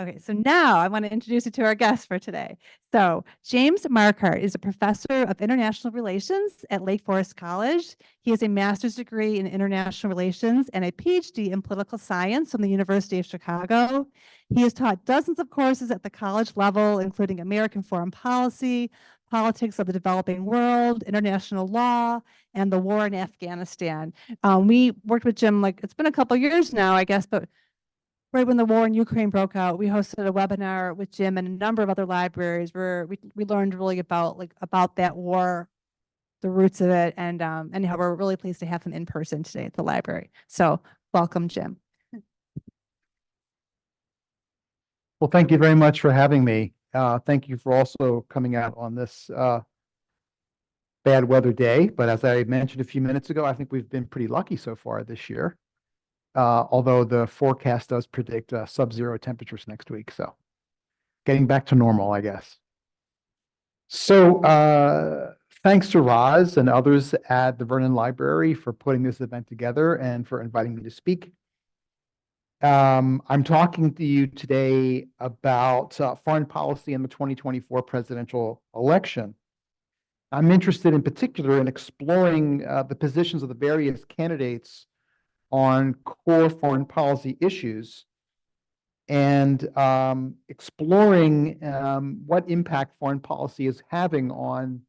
Okay, so now I want to introduce you to our guest for today. So, James Marquardt is a professor of international relations at Lake Forest College. He has a master's degree in international relations and a PhD in political science from the University of Chicago. He has taught dozens of courses at the college level, including American foreign policy, politics of the developing world, international law, and the war in Afghanistan. We worked with Jim, like, it's been a couple years now, I guess, but right when the war in Ukraine broke out, we hosted a webinar with Jim and a number of other libraries where we learned really about that war, the roots of it, and anyhow, we're really pleased to have him in person today at the library. So welcome, Jim. Well, thank you very much for having me. Thank you for also coming out on this bad weather day. But as I mentioned a few minutes ago, I think we've been pretty lucky so far this year. Although the forecast does predict sub-zero temperatures next week. So getting back to normal, I guess. So thanks to Roz and others at the Vernon Library for putting this event together and for inviting me to speak. I'm talking to you today about foreign policy in the 2024 presidential election. I'm interested in particular in exploring the positions of the various candidates on core foreign policy issues and exploring what impact foreign policy is having on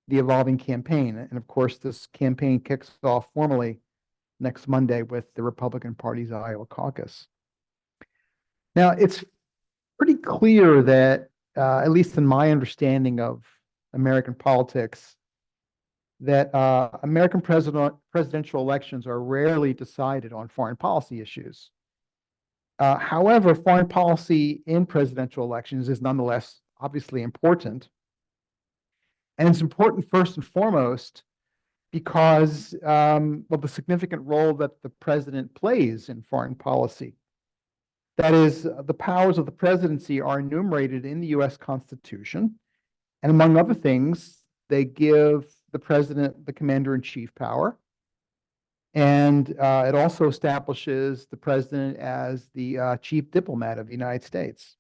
the evolving campaign. And of course, this campaign kicks off formally next Monday with the Republican Party's Iowa caucus. Now, it's pretty clear that, at least in my understanding of American politics, that American presidential elections are rarely decided on foreign policy issues. However, foreign policy in presidential elections is nonetheless obviously important. And it's important first and foremost because of the significant role that the president plays in foreign policy. That is, the powers of the presidency are enumerated in the US Constitution. And among other things, they give the president the commander-in-chief power. And it also establishes the president as the chief diplomat of the United States.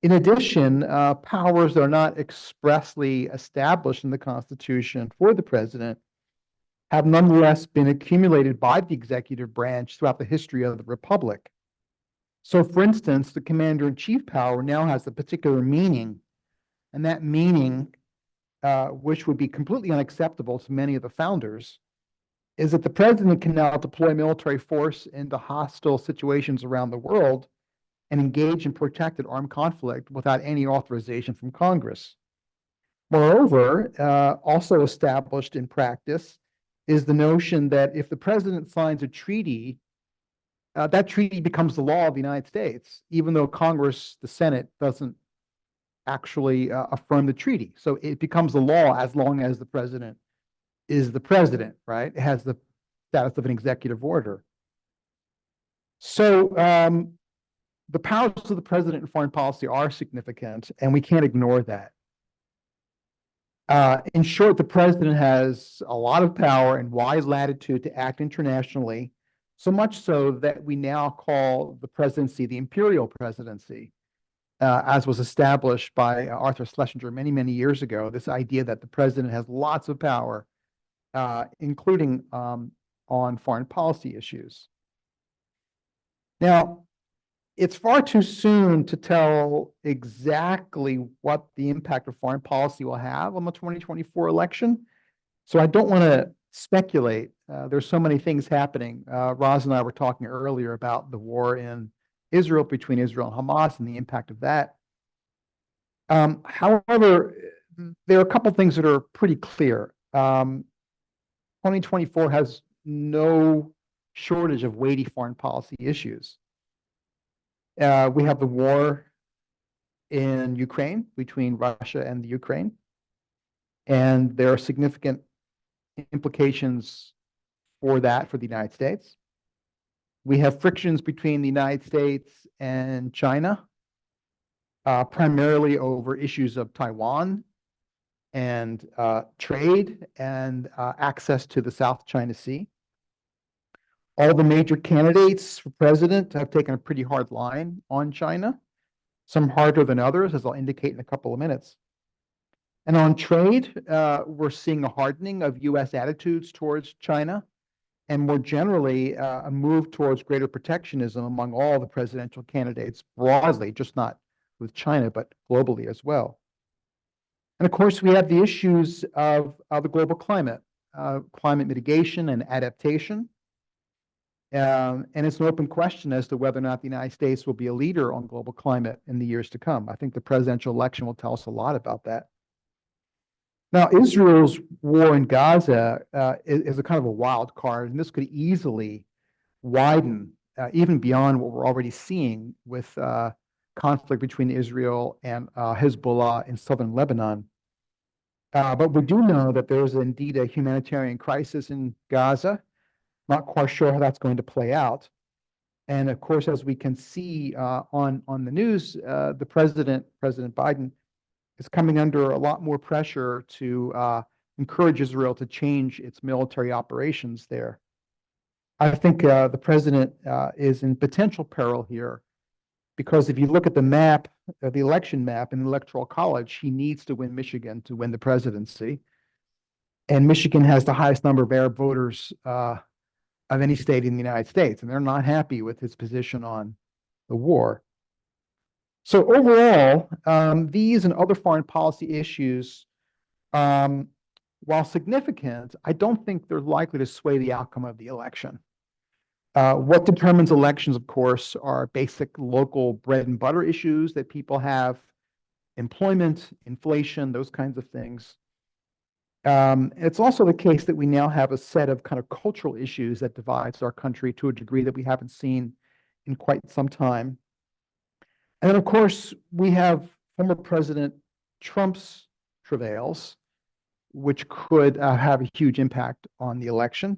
In addition, powers that are not expressly established in the Constitution for the president have nonetheless been accumulated by the executive branch throughout the history of the Republic. So, for instance, the commander-in-chief power now has a particular meaning, and that meaning, which would be completely unacceptable to many of the founders, is that the president can now deploy military force into hostile situations around the world and engage in protracted armed conflict without any authorization from Congress. Moreover, also established in practice is the notion that if the president signs a treaty, that treaty becomes the law of the United States, even though Congress, the Senate, doesn't actually affirm the treaty. So it becomes the law as long as the president is the president, right? It has the status of an executive order. So the powers of the president in foreign policy are significant, and we can't ignore that. In short, the president has a lot of power and wide latitude to act internationally, so much so that we now call the presidency the imperial presidency, as was established by Arthur Schlesinger many, many years ago, this idea that the president has lots of power, including on foreign policy issues. Now, it's far too soon to tell exactly what the impact of foreign policy will have on the 2024 election. So I don't want to speculate. There's so many things happening. Roz and I were talking earlier about the war in Israel, between Israel and Hamas, and the impact of that. However, there are a couple things that are pretty clear. 2024 has no shortage of weighty foreign policy issues. We have the war in Ukraine, between Russia and the Ukraine, and there are significant implications for that for the United States. We have frictions between the United States and China, primarily over issues of Taiwan and trade and access to the South China Sea. All the major candidates for president have taken a pretty hard line on China. some harder than others, as I'll indicate in a couple of minutes. And on trade, we're seeing a hardening of U.S. attitudes towards China, and more generally, a move towards greater protectionism among all the presidential candidates broadly, just not with China, but globally as well. And of course, we have the issues of the global climate, climate mitigation and adaptation. And it's an open question as to whether or not the United States will be a leader on global climate in the years to come. I think the presidential election will tell us a lot about that. Now, Israel's war in Gaza is a kind of a wild card, and this could easily widen even beyond what we're already seeing with conflict between Israel and Hezbollah in southern Lebanon. But we do know that there's indeed a humanitarian crisis in Gaza. Not quite sure how that's going to play out. And of course, as we can see on the news, the President Biden, is coming under a lot more pressure to encourage Israel to change its military operations there. I think the president is in potential peril here because if you look at the map, the election map in the Electoral College, he needs to win Michigan to win the presidency. And Michigan has the highest number of Arab voters of any state in the United States, and they're not happy with his position on the war. So overall, these and other foreign policy issues, while significant, I don't think they're likely to sway the outcome of the election. What determines elections, of course, are basic local bread and butter issues that people have, employment, inflation, those kinds of things. It's also the case that we now have a set of kind of cultural issues that divides our country to a degree that we haven't seen in quite some time. And then, of course, we have former President Trump's travails, which could have a huge impact on the election.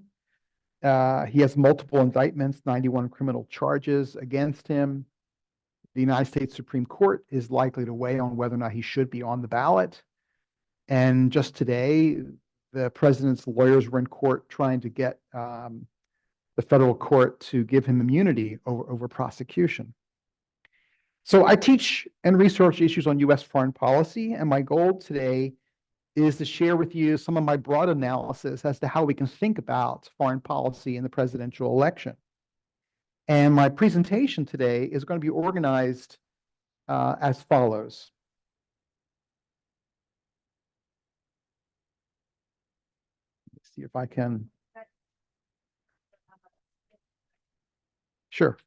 He has multiple indictments, 91 criminal charges against him. The United States Supreme Court is likely to weigh on whether or not he should be on the ballot. And just today, the president's lawyers were in court trying to get the federal court to give him immunity over prosecution. So I teach and research issues on U.S. foreign policy, and my goal today is to share with you some of my broad analysis as to how we can think about foreign policy in the presidential election. And my presentation today is going to be organized as follows. Let's see if I can. Sure.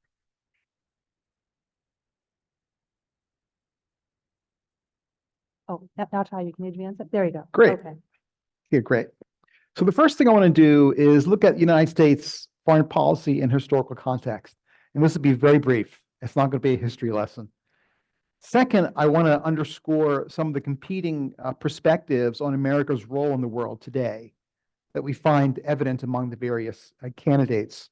Oh, now try, you can advance it. There you go. Great. Okay. Yeah, great. So the first thing I want to do is look at United States foreign policy in historical context. And this will be very brief. It's not going to be a history lesson. Second, I want to underscore some of the competing perspectives on America's role in the world today that we find evident among the various candidates.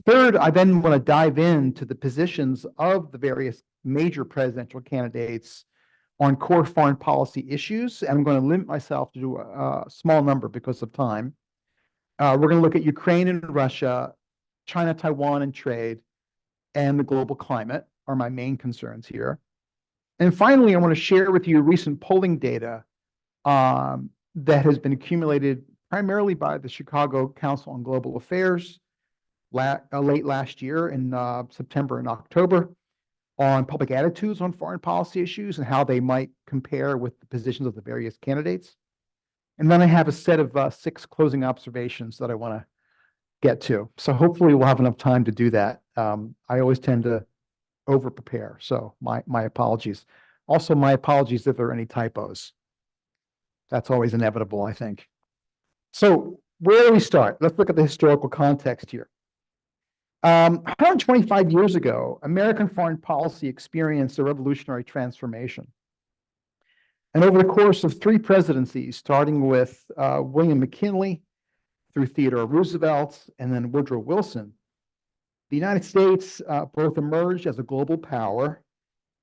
Third, I then want to dive into the positions of the various major presidential candidates on core foreign policy issues, and I'm going to limit myself to a small number because of time. We're going to look at Ukraine and Russia, China, Taiwan, and trade, and the global climate are my main concerns here. And finally, I want to share with you recent polling data that has been accumulated primarily by the Chicago Council on Global Affairs late last year in September and October, on public attitudes on foreign policy issues and how they might compare with the positions of the various candidates. And then I have a set of 6 closing observations that I want to get to. So hopefully we'll have enough time to do that. I always tend to over-prepare, so my apologies. Also, my apologies if there are any typos. That's always inevitable, I think. So where do we start? Let's look at the historical context here. 125 years ago, American foreign policy experienced a revolutionary transformation. And over the course of 3 presidencies, starting with William McKinley, through Theodore Roosevelt, and then Woodrow Wilson, the United States both emerged as a global power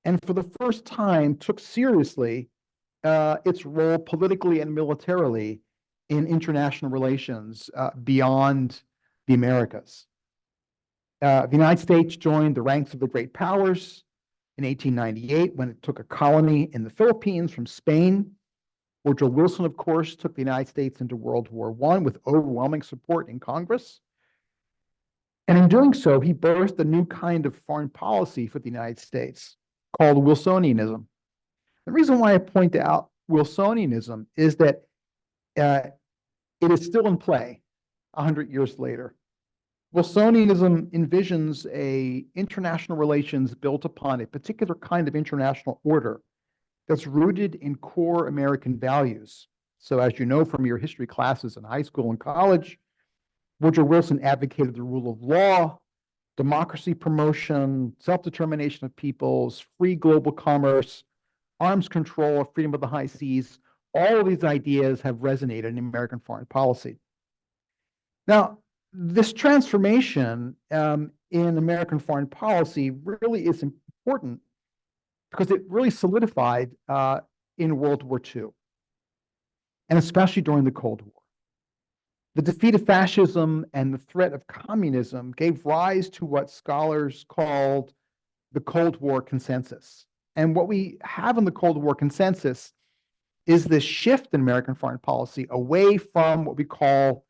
and for the first time took seriously its role politically and militarily in international relations beyond the Americas. The United States joined the ranks of the great powers In 1898, when it took a colony in the Philippines from Spain, Woodrow Wilson, of course, took the United States into World War I with overwhelming support in Congress. And in doing so, he birthed a new kind of foreign policy for the United States called Wilsonianism. The reason why I point out Wilsonianism is that it is still in play 100 years later. Wilsonianism envisions international relations built upon a particular kind of international order that's rooted in core American values. So as you know from your history classes in high school and college, Woodrow Wilson advocated the rule of law, democracy promotion, self-determination of peoples, free global commerce, arms control, freedom of the high seas. All of these ideas have resonated in American foreign policy. Now, this transformation in American foreign policy really is important because it really solidified in World War II, and especially during the Cold War. The defeat of fascism and the threat of communism gave rise to what scholars called the Cold War consensus. And what we have in the Cold War consensus is this shift in American foreign policy away from what we call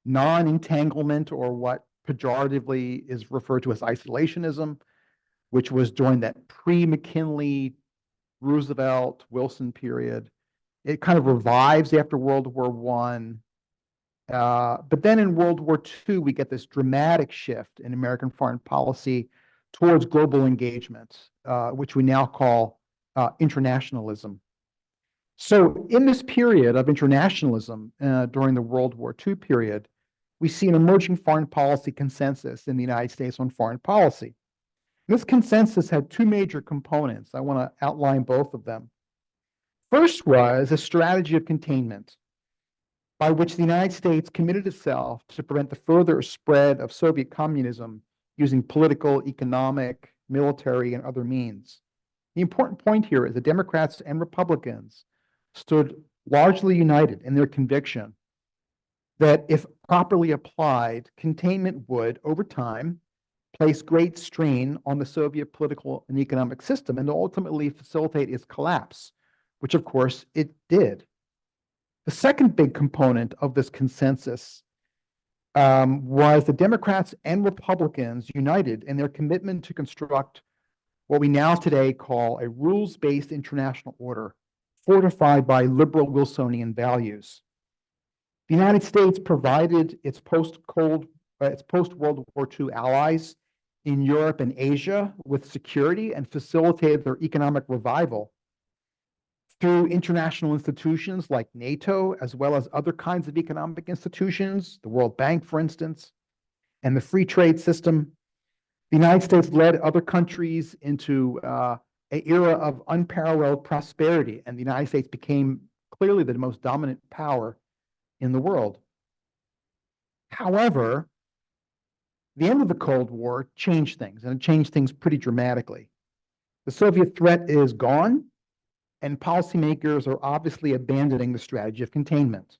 non-entanglement, or what pejoratively is referred to as isolationism, which was during that pre-McKinley, Roosevelt, Wilson period. It kind of revives after World War I. But then in World War II, we get this dramatic shift in American foreign policy towards global engagement, which we now call internationalism. So in this period of internationalism during the World War II period, we see an emerging foreign policy consensus in the United States on foreign policy. This consensus had two major components. I want to outline both of them. First was a strategy of containment, by which the United States committed itself to prevent the further spread of Soviet communism using political, economic, military, and other means. The important point here is that Democrats and Republicans stood largely united in their conviction that if properly applied, containment would, over time, place great strain on the Soviet political and economic system and ultimately facilitate its collapse, which of course it did. The second big component of this consensus was the Democrats and Republicans united in their commitment to construct what we now today call a rules-based international order, fortified by liberal Wilsonian values. The United States provided its post-World War II allies in Europe and Asia with security and facilitated their economic revival through international institutions like NATO, as well as other kinds of economic institutions, the World Bank, for instance, and the free trade system. The United States led other countries into an era of unparalleled prosperity, and the United States became clearly the most dominant power in the world. However, the end of the Cold War changed things, and it changed things pretty dramatically. The Soviet threat is gone, and policymakers are obviously abandoning the strategy of containment.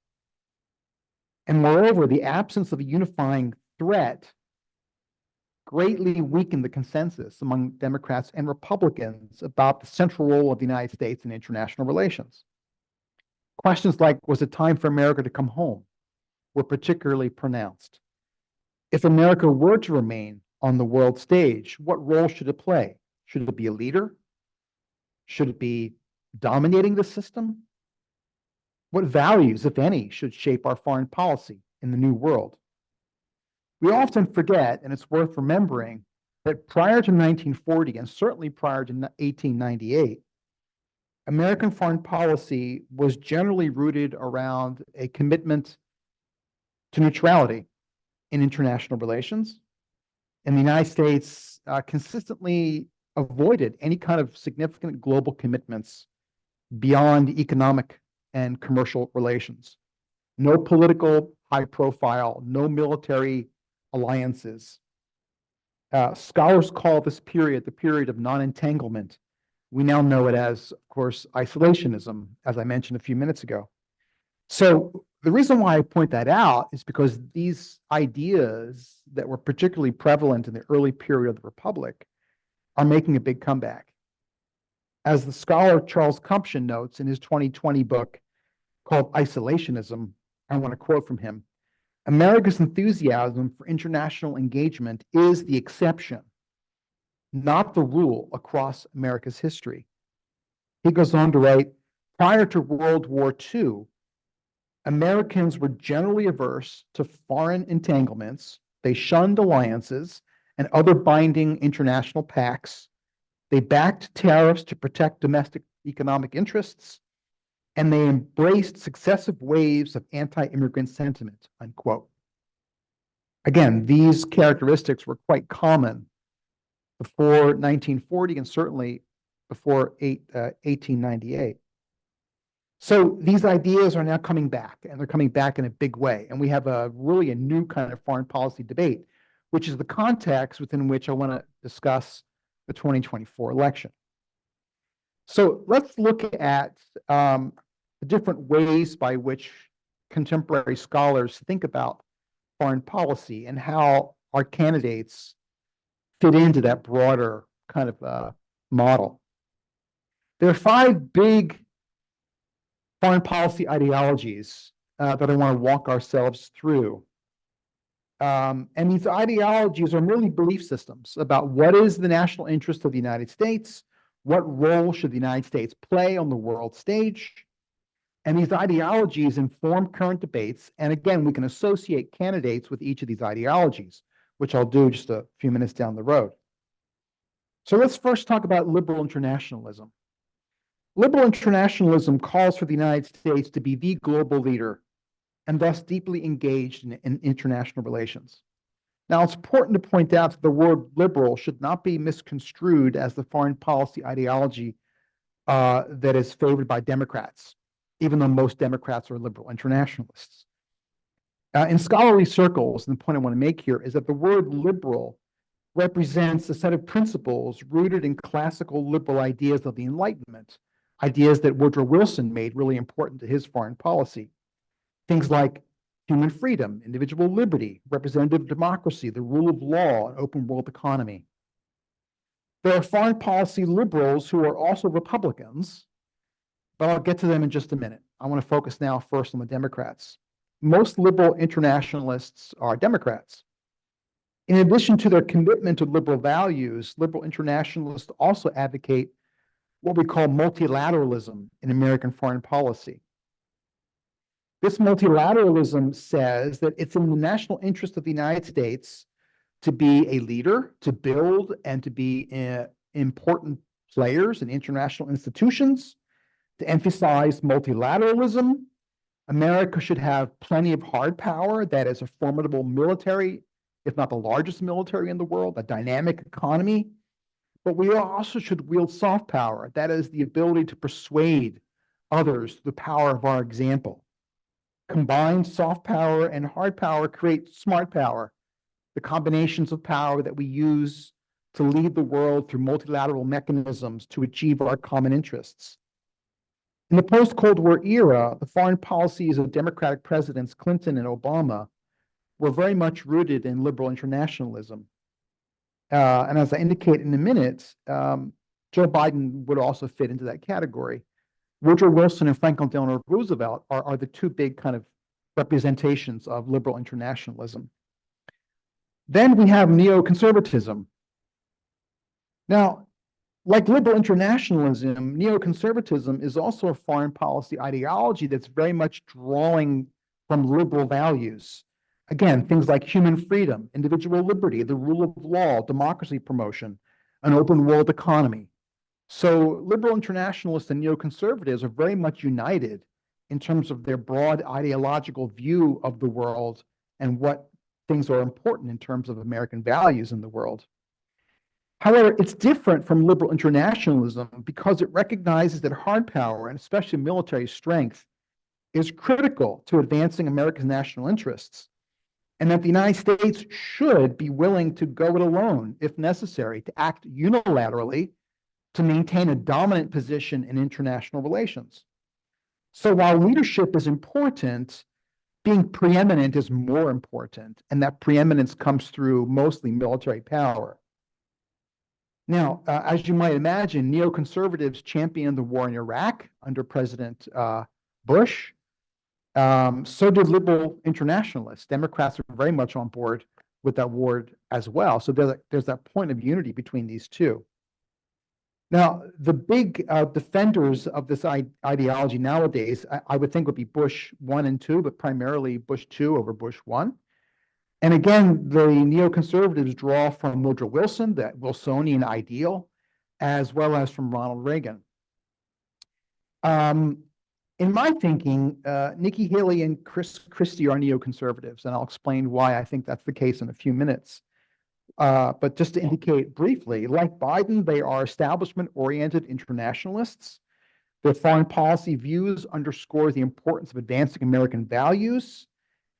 And moreover, the absence of a unifying threat greatly weakened the consensus among Democrats and Republicans about the central role of the United States in international relations. Questions like, was it time for America to come home, were particularly pronounced. If America were to remain on the world stage, what role should it play? Should it be a leader? Should it be dominating the system? What values, if any, should shape our foreign policy in the new world? We often forget, and it's worth remembering, that prior to 1940, and certainly prior to 1898, American foreign policy was generally rooted around a commitment to neutrality in international relations. And the United States consistently avoided any kind of significant global commitments beyond economic and commercial relations. No political high profile, no military alliances. Scholars call this period the period of non-entanglement. We now know it as, of course, isolationism, as I mentioned a few minutes ago. So the reason why I point that out is because these ideas that were particularly prevalent in the early period of the Republic are making a big comeback. As the scholar Charles Kumpschen notes in his 2020 book called Isolationism, I want to quote from him: America's enthusiasm for international engagement is the exception, not the rule across America's history. He goes on to write, prior to World War II, Americans were generally averse to foreign entanglements. They shunned alliances and other binding international pacts. They backed tariffs to protect domestic economic interests, and they embraced successive waves of anti-immigrant sentiment, unquote. Again, these characteristics were quite common before 1940 and certainly before 1898. So these ideas are now coming back, and they're coming back in a big way. And we have really a new kind of foreign policy debate, which is the context within which I want to discuss the 2024 election. So let's look at the different ways by which contemporary scholars think about foreign policy and how our candidates fit into that broader kind of model. There are 5 big foreign policy ideologies that I want to walk ourselves through. And these ideologies are merely belief systems about what is the national interest of the United States, what role should the United States play on the world stage. And these ideologies inform current debates. And again, we can associate candidates with each of these ideologies, which I'll do just a few minutes down the road. So let's first talk about liberal internationalism. Liberal internationalism calls for the United States to be the global leader and thus deeply engaged in international relations. Now, it's important to point out that the word liberal should not be misconstrued as the foreign policy ideology that is favored by Democrats, even though most Democrats are liberal internationalists. In scholarly circles, and the point I want to make here is that the word liberal represents a set of principles rooted in classical liberal ideas of the Enlightenment, ideas that Woodrow Wilson made really important to his foreign policy. Things like human freedom, individual liberty, representative democracy, the rule of law, an open world economy. There are foreign policy liberals who are also Republicans, but I'll get to them in just a minute. I want to focus now first on the Democrats. Most liberal internationalists are Democrats. In addition to their commitment to liberal values, liberal internationalists also advocate what we call multilateralism in American foreign policy. This multilateralism says that it's in the national interest of the United States to be a leader, to build and to be important players in international institutions, to emphasize multilateralism. America should have plenty of hard power, that is a formidable military, if not the largest military in the world, a dynamic economy. But we also should wield soft power, that is the ability to persuade others through the power of our example. Combined soft power and hard power create smart power, the combinations of power that we use to lead the world through multilateral mechanisms to achieve our common interests. In the post-Cold War era, the foreign policies of Democratic presidents Clinton and Obama were very much rooted in liberal internationalism. And as I indicate in a minute, Joe Biden would also fit into that category. Woodrow Wilson and Franklin Delano Roosevelt are the 2 big kind of representations of liberal internationalism. Then we have neoconservatism. Now, like liberal internationalism, neoconservatism is also a foreign policy ideology that's very much drawing from liberal values. Again, things like human freedom, individual liberty, the rule of law, democracy promotion, an open world economy. So liberal internationalists and neoconservatives are very much united in terms of their broad ideological view of the world and what things are important in terms of American values in the world. However, it's different from liberal internationalism because it recognizes that hard power, and especially military strength, is critical to advancing America's national interests, and that the United States should be willing to go it alone, if necessary, to act unilaterally to maintain a dominant position in international relations. So while leadership is important, being preeminent is more important, and that preeminence comes through mostly military power. Now, as you might imagine, neoconservatives championed the war in Iraq under President Bush. So did liberal internationalists. Democrats are very much on board with that war as well. So there's that point of unity between these two. Now, the big defenders of this ideology nowadays, I would think would be Bush 1 and 2, but primarily Bush 2 over Bush 1. And again, the neoconservatives draw from Woodrow Wilson, that Wilsonian ideal, as well as from Ronald Reagan. In my thinking, Nikki Haley and Chris Christie are neoconservatives, and I'll explain why I think that's the case in a few minutes. But just to indicate briefly, like Biden, they are establishment-oriented internationalists. Their foreign policy views underscore the importance of advancing American values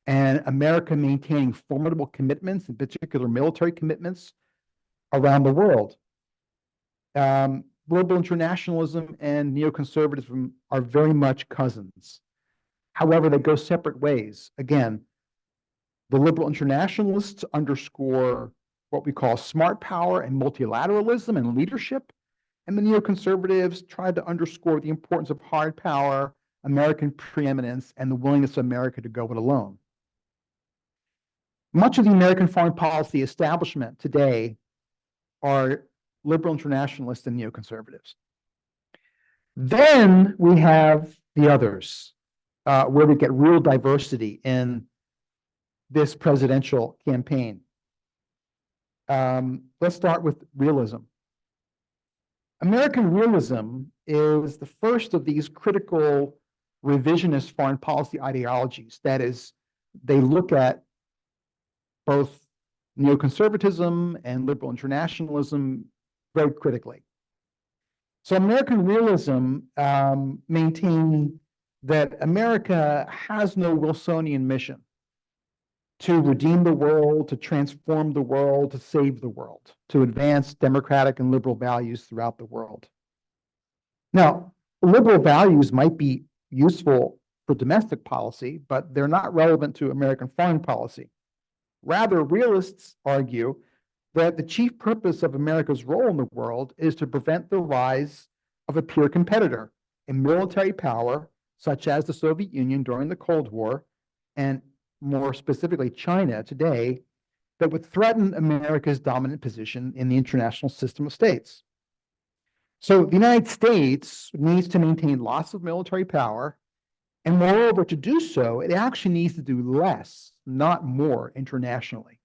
and America maintaining formidable commitments, in particular military commitments, around the world. Global internationalism and neoconservatism are very much cousins. However, they go separate ways. Again, the liberal internationalists underscore what we call smart power and multilateralism and leadership, and the neoconservatives try to underscore the importance of hard power, American preeminence, and the willingness of America to go it alone. Much of the American foreign policy establishment today are liberal internationalists and neoconservatives. Then we have the others, where we get real diversity in this presidential campaign. Let's start with realism. American realism is the first of these critical revisionist foreign policy ideologies. That is, they look at both neoconservatism and liberal internationalism very critically. So American realism maintains that America has no Wilsonian mission to redeem the world, to transform the world, to save the world, to advance democratic and liberal values throughout the world. Now, liberal values might be useful for domestic policy, but they're not relevant to American foreign policy. Rather, realists argue that the chief purpose of America's role in the world is to prevent the rise of a peer competitor, a military power such as the Soviet Union during the Cold War, and more specifically China today, that would threaten America's dominant position in the international system of states. So the United States needs to maintain lots of military power, and moreover, to do so, it actually needs to do less, not more, internationally.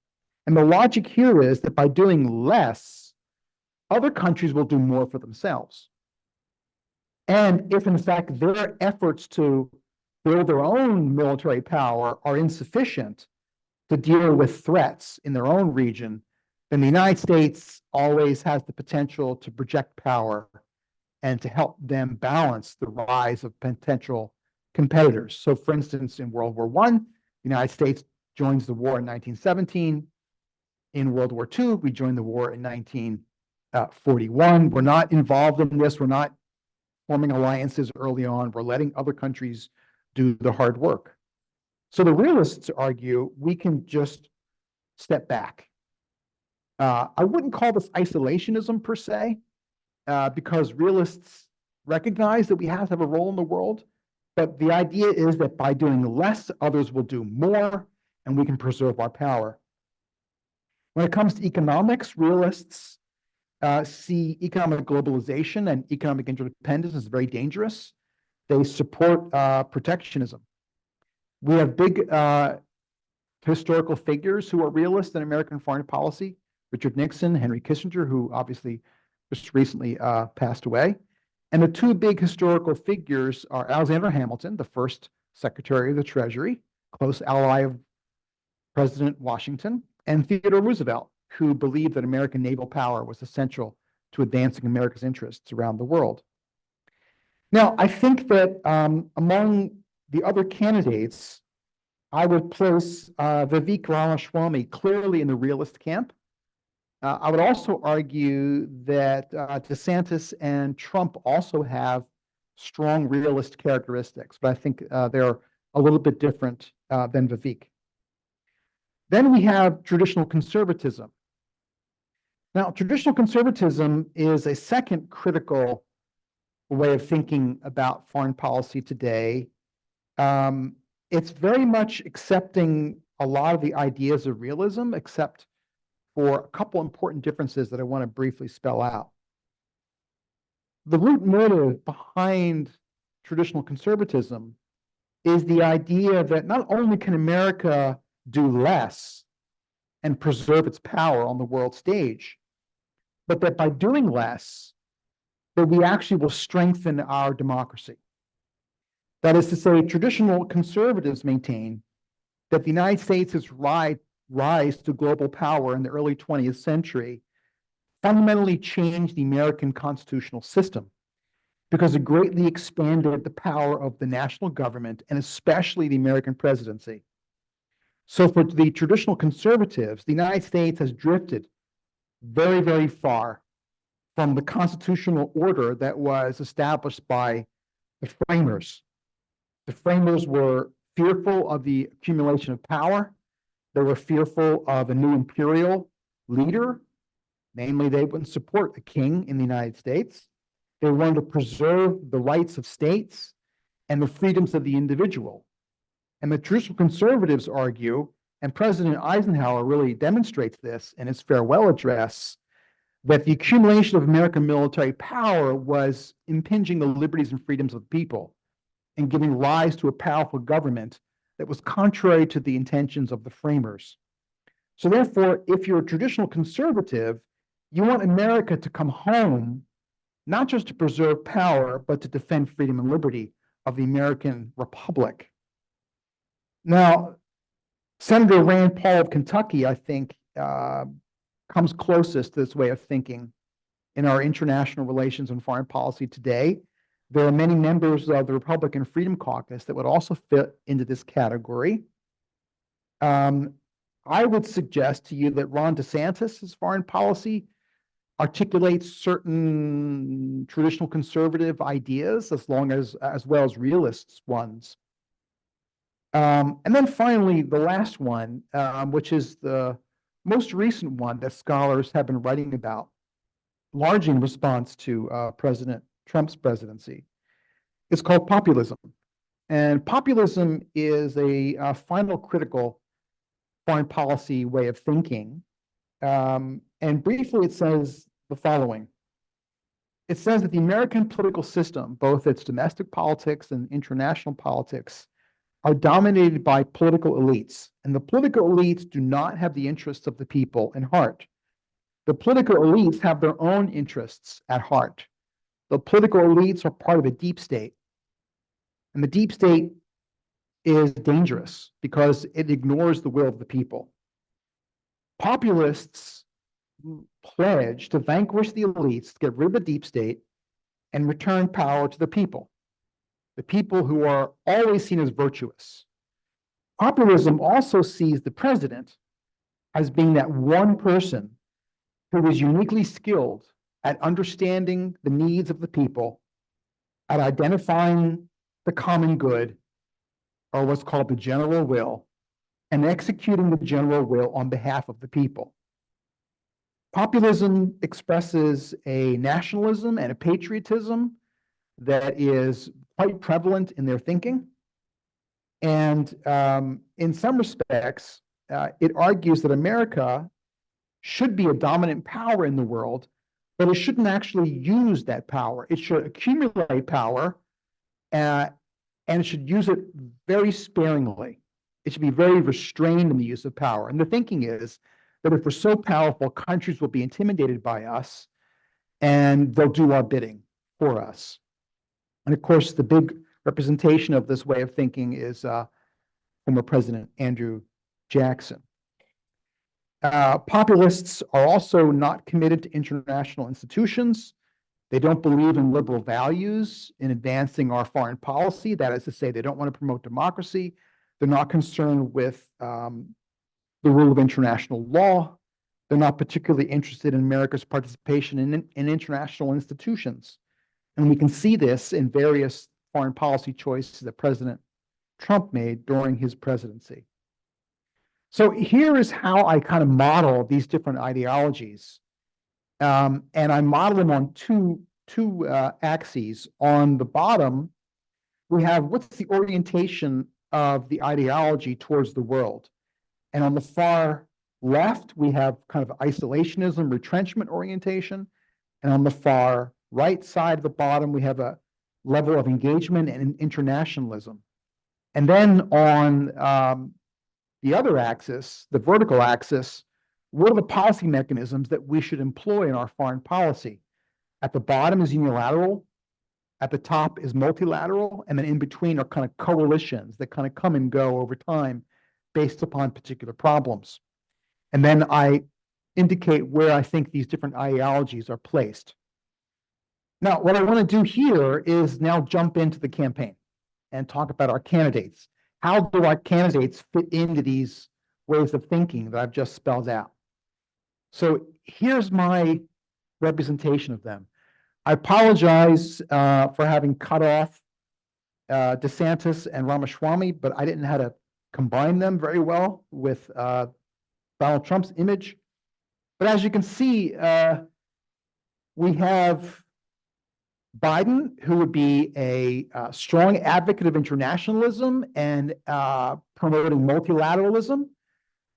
And the logic here is that by doing less, other countries will do more for themselves. And if in fact their efforts to build their own military power are insufficient to deal with threats in their own region, then the United States always has the potential to project power and to help them balance the rise of potential competitors. So for instance, in World War I, the United States joins the war in 1917. In World War II, we joined the war in 1941. We're not involved in this. We're not forming alliances early on. We're letting other countries do the hard work. So the realists argue we can just step back. I wouldn't call this isolationism per se, because realists recognize that we have to have a role in the world, but the idea is that by doing less, others will do more, and we can preserve our power. When it comes to economics, realists see economic globalization and economic interdependence as very dangerous. They support protectionism. We have big historical figures who are realists in American foreign policy: Richard Nixon, Henry Kissinger, who obviously just recently passed away. And the two big historical figures are Alexander Hamilton, the first Secretary of the Treasury, close ally of President Washington, and Theodore Roosevelt, who believed that American naval power was essential to advancing America's interests around the world. Now, I think that among the other candidates, I would place Vivek Ramaswamy clearly in the realist camp. I would also argue that DeSantis and Trump also have strong realist characteristics, but I think they're a little bit different than Vivek. Then we have traditional conservatism. Now, traditional conservatism is a second critical way of thinking about foreign policy today. It's very much accepting a lot of the ideas of realism, except for a couple important differences that I want to briefly spell out. The root motive behind traditional conservatism is the idea that not only can America do less and preserve its power on the world stage, but that by doing less, that we actually will strengthen our democracy. That is to say, traditional conservatives maintain that the United States' rise to global power in the early 20th century fundamentally changed the American constitutional system because it greatly expanded the power of the national government and especially the American presidency. So for the traditional conservatives, the United States has drifted very, very far from the constitutional order that was established by the framers. The framers were fearful of the accumulation of power. They were fearful of a new imperial leader. Namely, they wouldn't support a king in the United States. They wanted to preserve the rights of states and the freedoms of the individual. And the traditional conservatives argue, and President Eisenhower really demonstrates this in his farewell address, that the accumulation of American military power was impinging the liberties and freedoms of the people and giving rise to a powerful government that was contrary to the intentions of the framers. So therefore, if you're a traditional conservative, you want America to come home, not just to preserve power, but to defend freedom and liberty of the American Republic. Now, Senator Rand Paul of Kentucky, I think, comes closest to this way of thinking in our international relations and foreign policy today. There are many members of the Republican Freedom Caucus that would also fit into this category. I would suggest to you that Ron DeSantis' foreign policy articulates certain traditional conservative ideas as well as realist ones. And then finally, the last one, which is the most recent one that scholars have been writing about, largely in response to President Trump's presidency. It's called populism. And populism is a final critical foreign policy way of thinking. And briefly, it says the following. It says that the American political system, both its domestic politics and international politics, are dominated by political elites. And the political elites do not have the interests of the people in heart. The political elites have their own interests at heart. The political elites are part of a deep state. And the deep state is dangerous because it ignores the will of the people. Populists pledge to vanquish the elites, get rid of the deep state, and return power to the people who are always seen as virtuous. Populism also sees the president as being that one person who is uniquely skilled at understanding the needs of the people, at identifying the common good, or what's called the general will, and executing the general will on behalf of the people. Populism expresses a nationalism and a patriotism that is quite prevalent in their thinking. And in some respects, it argues that America should be a dominant power in the world, but it shouldn't actually use that power. It should accumulate power, and it should use it very sparingly. It should be very restrained in the use of power. And the thinking is that if we're so powerful, countries will be intimidated by us, and they'll do our bidding for us. And of course, the big representation of this way of thinking is former President Andrew Jackson. Populists are also not committed to international institutions. They don't believe in liberal values in advancing our foreign policy. That is to say, they don't want to promote democracy. They're not concerned with the rule of international law. They're not particularly interested in America's participation in international institutions. And we can see this in various foreign policy choices that President Trump made during his presidency. So here is how I kind of model these different ideologies And I model them on two axes. On the bottom, we have what's the orientation of the ideology towards the world. And on the far left, we have kind of isolationism, retrenchment orientation. And on the far right side of the bottom, we have a level of engagement and internationalism. And then on the other axis, the vertical axis, what are the policy mechanisms that we should employ in our foreign policy? At the bottom is unilateral, at the top is multilateral, and then in between are kind of coalitions that kind of come and go over time based upon particular problems. And then I indicate where I think these different ideologies are placed. Now, what I want to do here is now jump into the campaign and talk about our candidates. How do our candidates fit into these ways of thinking that I've just spelled out? So here's my representation of them. I apologize for having cut off DeSantis and Ramaswamy, but I didn't know how to combine them very well with Donald Trump's image. But as you can see, we have Biden, who would be a strong advocate of internationalism and promoting multilateralism.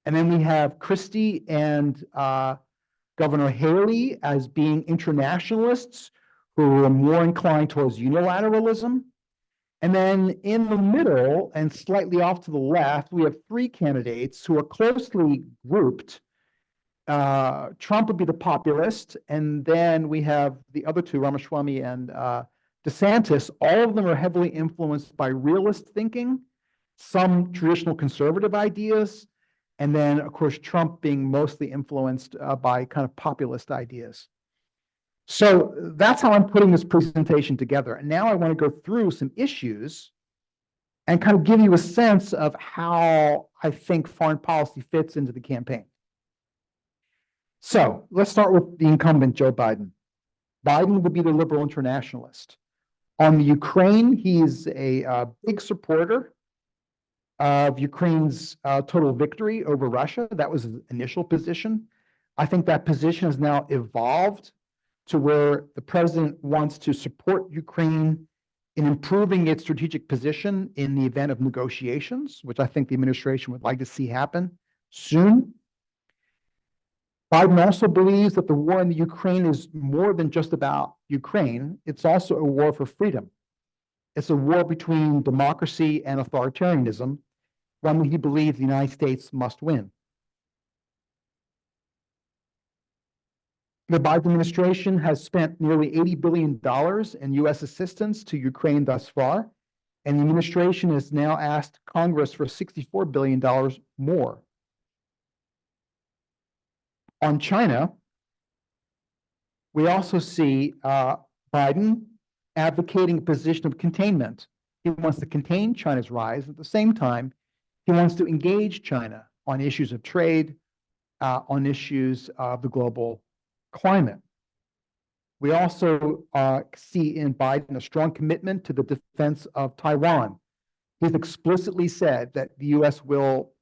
And then we have Christie and Governor Haley as being internationalists who are more inclined towards unilateralism. And then in the middle and slightly off to the left, we have three candidates who are closely grouped. Trump would be the populist, and then we have the other two, Ramaswamy and DeSantis. All of them are heavily influenced by realist thinking, some traditional conservative ideas, and then, of course, Trump being mostly influenced by kind of populist ideas. So that's how I'm putting this presentation together. And now I want to go through some issues and kind of give you a sense of how I think foreign policy fits into the campaign. So let's start with the incumbent, Joe Biden. Biden would be the liberal internationalist. On the Ukraine, he's a big supporter of Ukraine's total victory over Russia. That was his initial position. I think that position has now evolved to where the president wants to support Ukraine in improving its strategic position in the event of negotiations, which I think the administration would like to see happen soon. Biden also believes that the war in the Ukraine is more than just about Ukraine. It's also a war for freedom. It's a war between democracy and authoritarianism, one that he believes the United States must win. The Biden administration has spent nearly $80 billion in U.S. assistance to Ukraine thus far, and the administration has now asked Congress for $64 billion more. On China, we also see Biden advocating a position of containment. He wants to contain China's rise. At the same time, he wants to engage China on issues of trade, on issues of the global climate. We also see in Biden a strong commitment to the defense of Taiwan. He's explicitly said that the U.S. will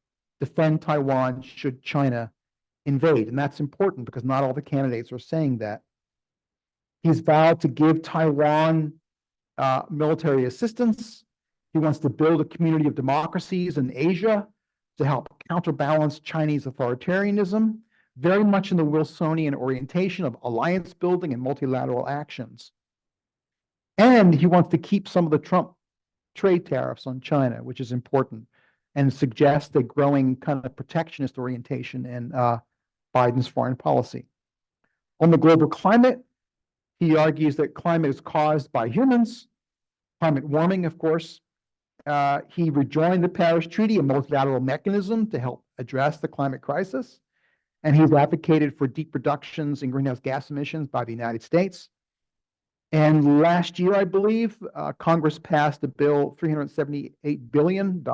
defend Taiwan should China invade, and that's important because not all the candidates are saying that. He's vowed to give Taiwan military assistance. He wants to build a community of democracies in Asia to help counterbalance Chinese authoritarianism, very much in the Wilsonian orientation of alliance building and multilateral actions. And he wants to keep some of the Trump trade tariffs on China, which is important, and suggests a growing kind of protectionist orientation in Biden's foreign policy. On the global climate, he argues that climate is caused by humans, climate warming, of course. He rejoined the Paris Treaty, a multilateral mechanism to help address the climate crisis. And he's advocated for deep reductions in greenhouse gas emissions by the United States. And last year, I believe, Congress passed a bill, $378 billion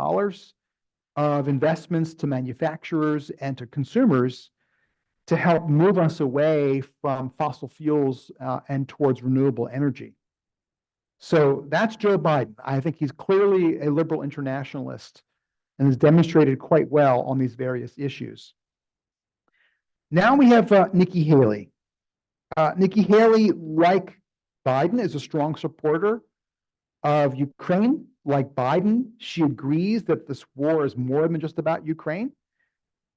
of investments to manufacturers and to consumers to help move us away from fossil fuels and towards renewable energy. So that's Joe Biden. I think he's clearly a liberal internationalist and has demonstrated quite well on these various issues. Now we have Nikki Haley. Nikki Haley, like Biden, is a strong supporter of Ukraine. Like Biden, she agrees that this war is more than just about Ukraine.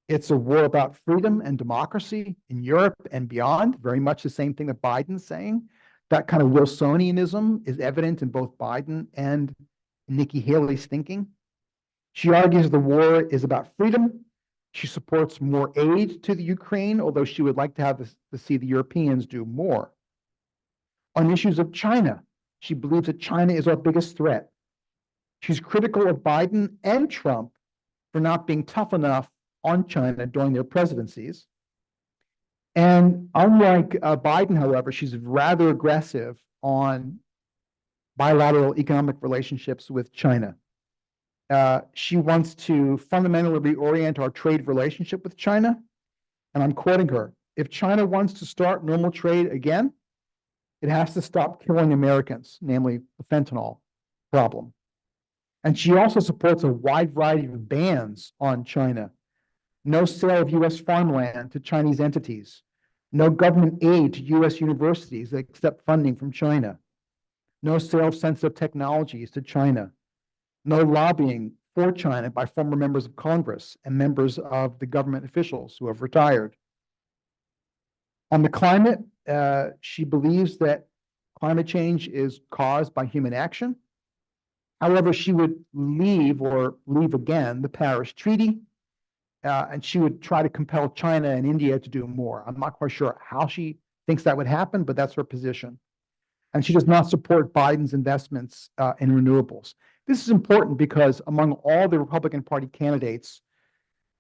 It's a war about freedom and democracy in Europe and beyond, very much the same thing that Biden's saying. That kind of Wilsonianism is evident in both Biden and Nikki Haley's thinking. She argues the war is about freedom. She supports more aid to the Ukraine, although she would like to have to see the Europeans do more. On issues of China, she believes that China is our biggest threat. She's critical of Biden and Trump for not being tough enough on China during their presidencies. And unlike Biden, however, she's rather aggressive on bilateral economic relationships with China. She wants to fundamentally reorient our trade relationship with China. And I'm quoting her, if China wants to start normal trade again, it has to stop killing Americans, namely the fentanyl problem. And she also supports a wide variety of bans on China. No sale of U.S. farmland to Chinese entities. No government aid to U.S. universities that accept funding from China. No sale of sensitive technologies to China. No lobbying for China by former members of Congress and members of the government officials who have retired. On the climate, she believes that climate change is caused by human action. However, she would leave again the Paris Treaty, and she would try to compel China and India to do more. I'm not quite sure how she thinks that would happen, but that's her position. And she does not support Biden's investments in renewables. This is important because among all the Republican Party candidates,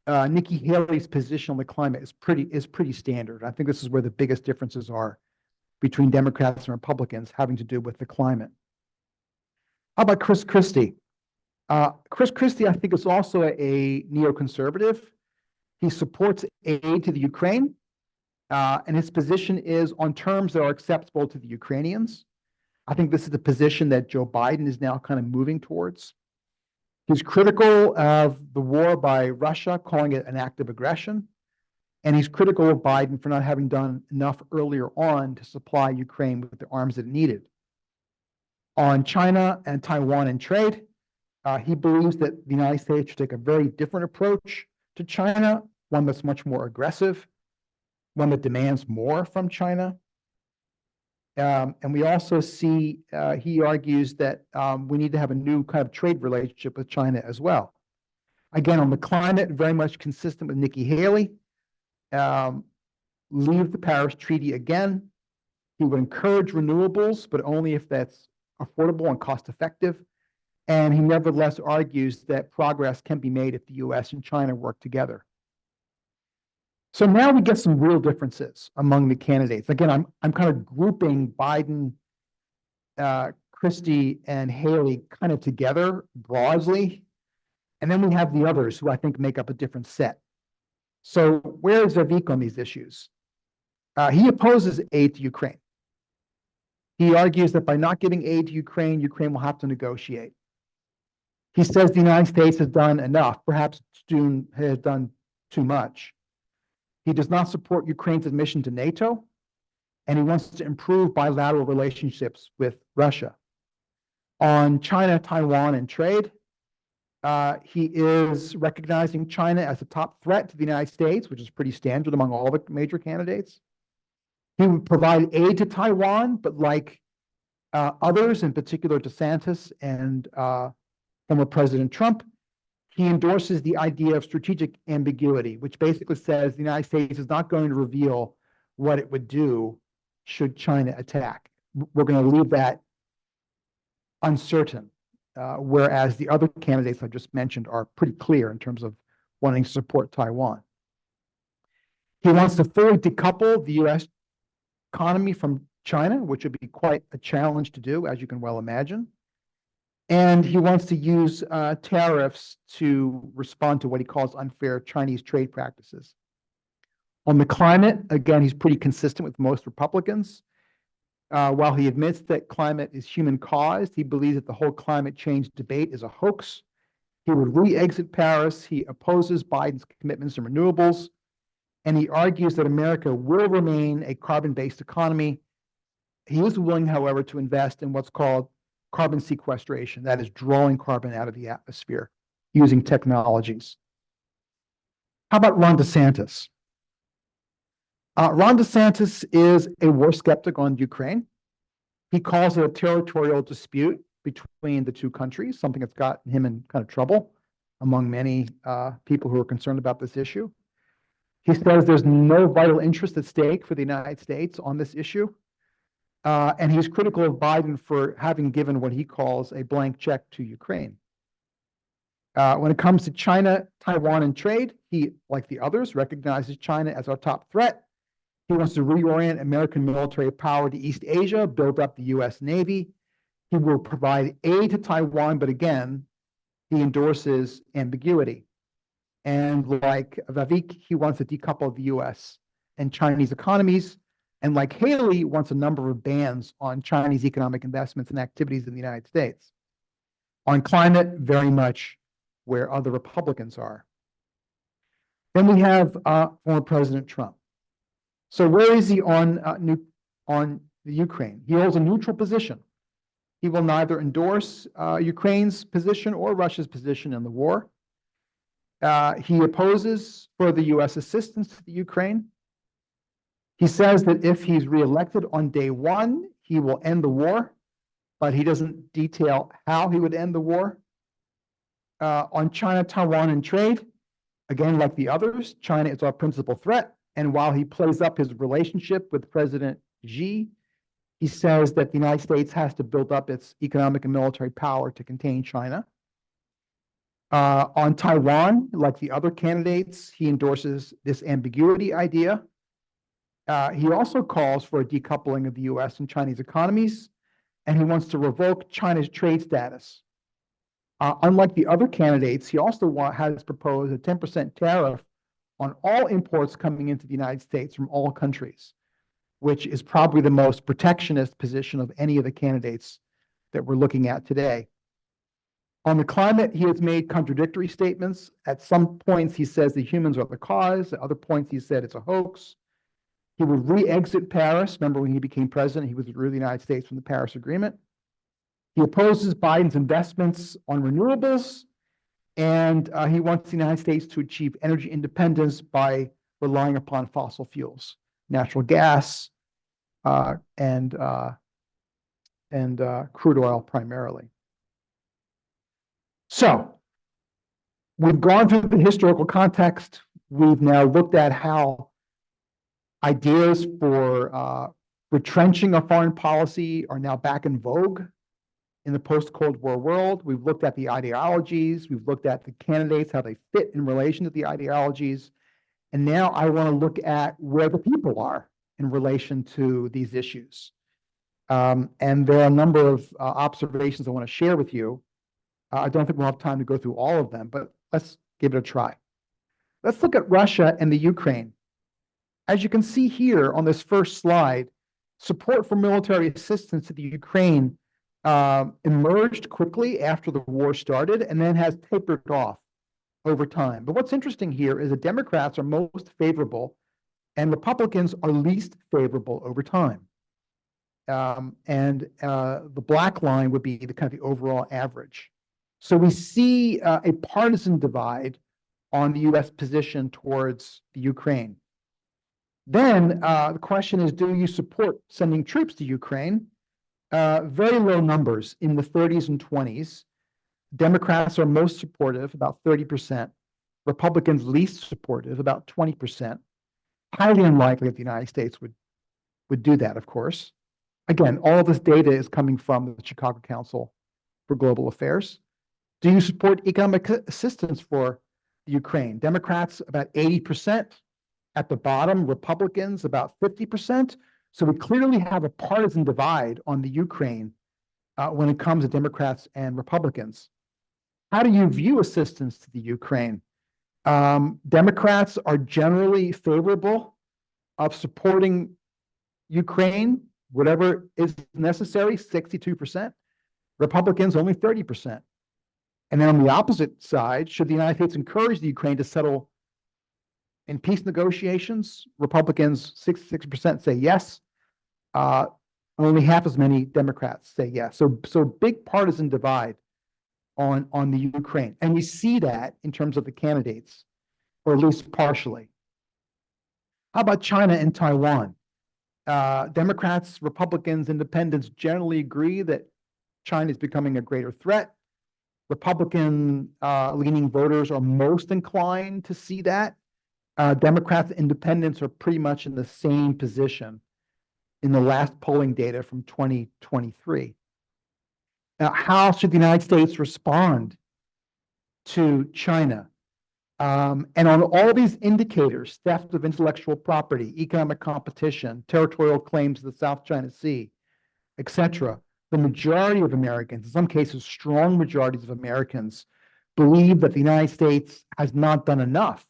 Nikki Haley's position on the climate is pretty standard. I think this is where the biggest differences are between Democrats and Republicans having to do with the climate. How about Chris Christie? Chris Christie, I think, is also a neoconservative. He supports aid to the Ukraine, and his position is on terms that are acceptable to the Ukrainians. I think this is the position that Joe Biden is now kind of moving towards. He's critical of the war by Russia, calling it an act of aggression. And he's critical of Biden for not having done enough earlier on to supply Ukraine with the arms that it needed. On China and Taiwan and trade, he believes that the United States should take a very different approach to China, one that's much more aggressive, one that demands more from China. And we also see, he argues that we need to have a new kind of trade relationship with China as well. Again, on the climate, very much consistent with Nikki Haley. Leave the Paris Treaty again. He would encourage renewables, but only if that's affordable and cost effective. And he nevertheless argues that progress can be made if the US and China work together. So now we get some real differences among the candidates. Again, I'm kind of grouping Biden, Christie, and Haley kind of together broadly. And then we have the others who I think make up a different set. So where is Vivek on these issues? He opposes aid to Ukraine. He argues that by not giving aid to Ukraine, Ukraine will have to negotiate. He says the United States has done enough, perhaps has done too much. He does not support Ukraine's admission to NATO, and he wants to improve bilateral relationships with Russia. On China, Taiwan, and trade, he is recognizing China as a top threat to the United States, which is pretty standard among all the major candidates. He would provide aid to Taiwan, but like others, in particular DeSantis and former President Trump, he endorses the idea of strategic ambiguity, which basically says the United States is not going to reveal what it would do should China attack. We're going to leave that uncertain, whereas the other candidates I just mentioned are pretty clear in terms of wanting to support Taiwan. He wants to fully decouple the U.S. economy from China, which would be quite a challenge to do, as you can well imagine. And he wants to use tariffs to respond to what he calls unfair Chinese trade practices. On the climate, again, he's pretty consistent with most Republicans. While he admits that climate is human caused, he believes that the whole climate change debate is a hoax. He would re-exit Paris. He opposes Biden's commitments to renewables. and he argues that America will remain a carbon-based economy. He is willing, however, to invest in what's called carbon sequestration, that is, drawing carbon out of the atmosphere using technologies. How about Ron DeSantis? Ron DeSantis is a war skeptic on Ukraine. He calls it a territorial dispute between the two countries, something that's gotten him in kind of trouble among many people who are concerned about this issue. He says there's no vital interest at stake for the United States on this issue. And he's critical of Biden for having given what he calls a blank check to Ukraine. When it comes to China, Taiwan, and trade, he, like the others, recognizes China as our top threat. He wants to reorient American military power to East Asia, build up the U.S. Navy. He will provide aid to Taiwan, but again, he endorses ambiguity. And like Vivek, he wants to decouple the U.S. and Chinese economies. And like Haley, wants a number of bans on Chinese economic investments and activities in the United States. On climate, very much where other Republicans are. Then we have former President Trump. So where is he on the Ukraine? He holds a neutral position. He will neither endorse Ukraine's position or Russia's position in the war. He opposes further U.S. assistance to the Ukraine. He says that if he's reelected on day one, he will end the war, but he doesn't detail how he would end the war. On China, Taiwan, and trade, again, like the others, China is our principal threat. And while he plays up his relationship with President Xi, he says that the United States has to build up its economic and military power to contain China. On Taiwan, like the other candidates, he endorses this ambiguity idea. He also calls for a decoupling of the U.S. and Chinese economies, and he wants to revoke China's trade status. Unlike the other candidates, he also has proposed a 10% tariff on all imports coming into the United States from all countries, which is probably the most protectionist position of any of the candidates that we're looking at today. On the climate, he has made contradictory statements. At some points, he says the humans are the cause. At other points, he said it's a hoax. He would re-exit Paris. Remember, when he became president, he withdrew the United States from the Paris Agreement. He opposes Biden's investments on renewables, and he wants the United States to achieve energy independence by relying upon fossil fuels, natural gas, and crude oil primarily. So we've gone through the historical context. We've now looked at how ideas for retrenching a foreign policy are now back in vogue in the post-Cold War world. We've looked at the ideologies. We've looked at the candidates, how they fit in relation to the ideologies. And now I want to look at where the people are in relation to these issues. And there are a number of observations I want to share with you. I don't think we'll have time to go through all of them, but let's give it a try. Let's look at Russia and the Ukraine. As you can see here on this first slide, support for military assistance to the Ukraine emerged quickly after the war started and then has tapered off over time. But what's interesting here is that Democrats are most favorable and Republicans are least favorable over time. The black line would be the kind of the overall average. So we see a partisan divide on the U.S. position towards the Ukraine. Then the question is, do you support sending troops to Ukraine? Very low numbers in the 30s and 20s. Democrats are most supportive, about 30%. Republicans least supportive, about 20%. Highly unlikely that the United States would do that, of course. Again, all this data is coming from the Chicago Council for Global Affairs. Do you support economic assistance for the Ukraine? Democrats, about 80%. At the bottom, Republicans, about 50%. So we clearly have a partisan divide on the Ukraine when it comes to Democrats and Republicans. How do you view assistance to the Ukraine? Democrats are generally favorable of supporting Ukraine, whatever is necessary, 62%. Republicans, only 30%. And then on the opposite side, should the United States encourage the Ukraine to settle In peace negotiations, Republicans, 66% say yes. Only half as many Democrats say yes. So big partisan divide on the Ukraine. And we see that in terms of the candidates, or at least partially. How about China and Taiwan? Democrats, Republicans, Independents generally agree that China is becoming a greater threat. Republican leaning voters are most inclined to see that. Democrats, Independents are pretty much in the same position in the last polling data from 2023. Now, how should the United States respond to China? And on all these indicators, theft of intellectual property, economic competition, territorial claims to the South China Sea, etc., the majority of Americans, in some cases, strong majorities of Americans, believe that the United States has not done enough.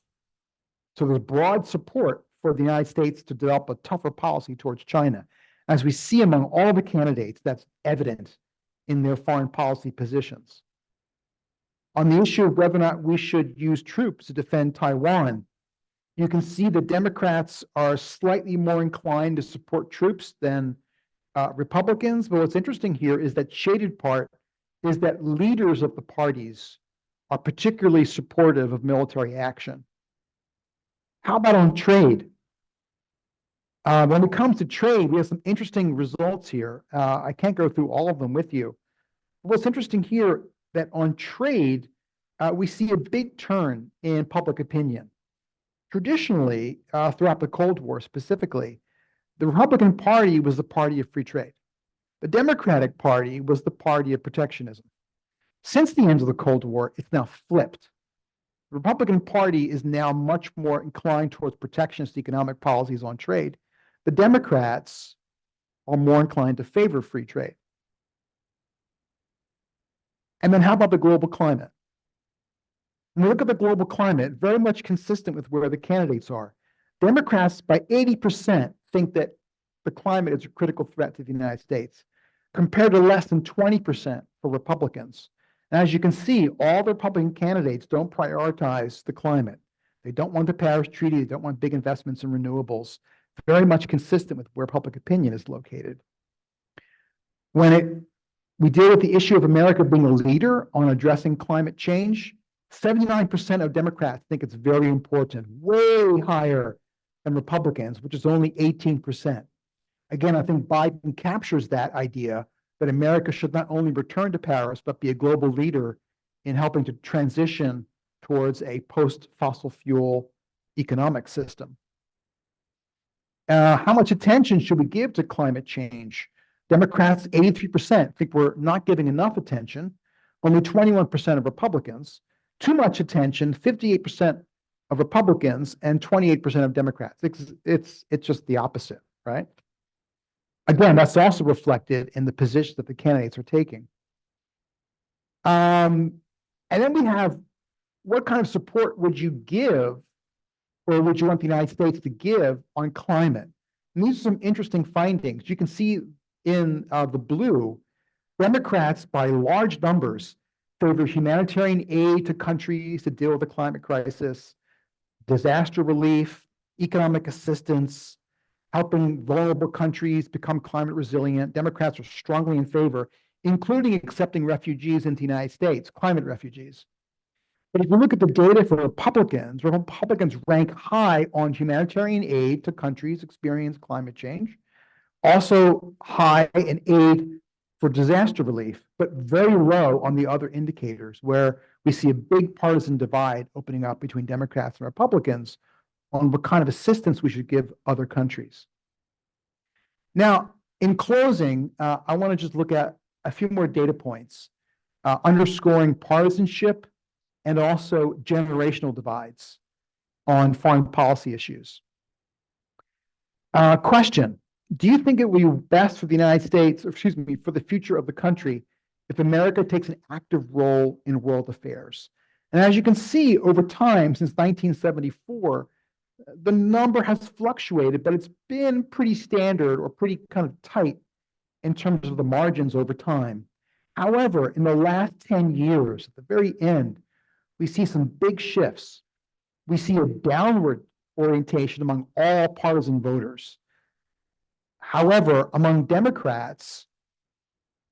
So there's broad support for the United States to develop a tougher policy towards China. As we see among all the candidates, that's evident in their foreign policy positions. On the issue of whether or not we should use troops to defend Taiwan, you can see the Democrats are slightly more inclined to support troops than Republicans. But what's interesting here is that shaded part is that leaders of the parties are particularly supportive of military action. How about on trade? When it comes to trade, we have some interesting results here. I can't go through all of them with you. What's interesting here that on trade, we see a big turn in public opinion. Traditionally, throughout the Cold War specifically, the Republican Party was the party of free trade. The Democratic Party was the party of protectionism. Since the end of the Cold War, it's now flipped. The Republican Party is now much more inclined towards protectionist economic policies on trade. The Democrats are more inclined to favor free trade. And then how about the global climate? When we look at the global climate, very much consistent with where the candidates are. Democrats, by 80%, think that the climate is a critical threat to the United States, compared to less than 20% for Republicans. And as you can see, all the Republican candidates don't prioritize the climate. They don't want the Paris Treaty. They don't want big investments in renewables. Very much consistent with where public opinion is located. When we deal with the issue of America being a leader on addressing climate change, 79% of Democrats think it's very important, way higher than Republicans, which is only 18%. Again, I think Biden captures that idea that America should not only return to Paris, but be a global leader in helping to transition towards a post-fossil fuel economic system. How much attention should we give to climate change? Democrats, 83%, think we're not giving enough attention. Only 21% of Republicans. Too much attention, 58% of Republicans and 28% of Democrats. It's just the opposite, right? Again, that's also reflected in the position that the candidates are taking. And then we have, what kind of support would you give, or would you want the United States to give on climate? And these are some interesting findings. You can see in the blue, Democrats, by large numbers, favor humanitarian aid to countries to deal with the climate crisis, disaster relief, economic assistance, helping vulnerable countries become climate resilient. Democrats are strongly in favor, including accepting refugees into the United States, climate refugees. But if you look at the data for Republicans rank high on humanitarian aid to countries experiencing climate change, also high in aid for disaster relief, but very low on the other indicators, where we see a big partisan divide opening up between Democrats and Republicans on what kind of assistance we should give other countries. Now, in closing, I want to just look at a few more data points, underscoring partisanship and also generational divides on foreign policy issues. Question: do you think it would be best for the United States, or excuse me, for the future of the country, if America takes an active role in world affairs? And as you can see, over time, since 1974, the number has fluctuated, but it's been pretty standard or pretty kind of tight in terms of the margins over time. However, in the last 10 years, at the very end, we see some big shifts. We see a downward orientation among all partisan voters. However, among Democrats,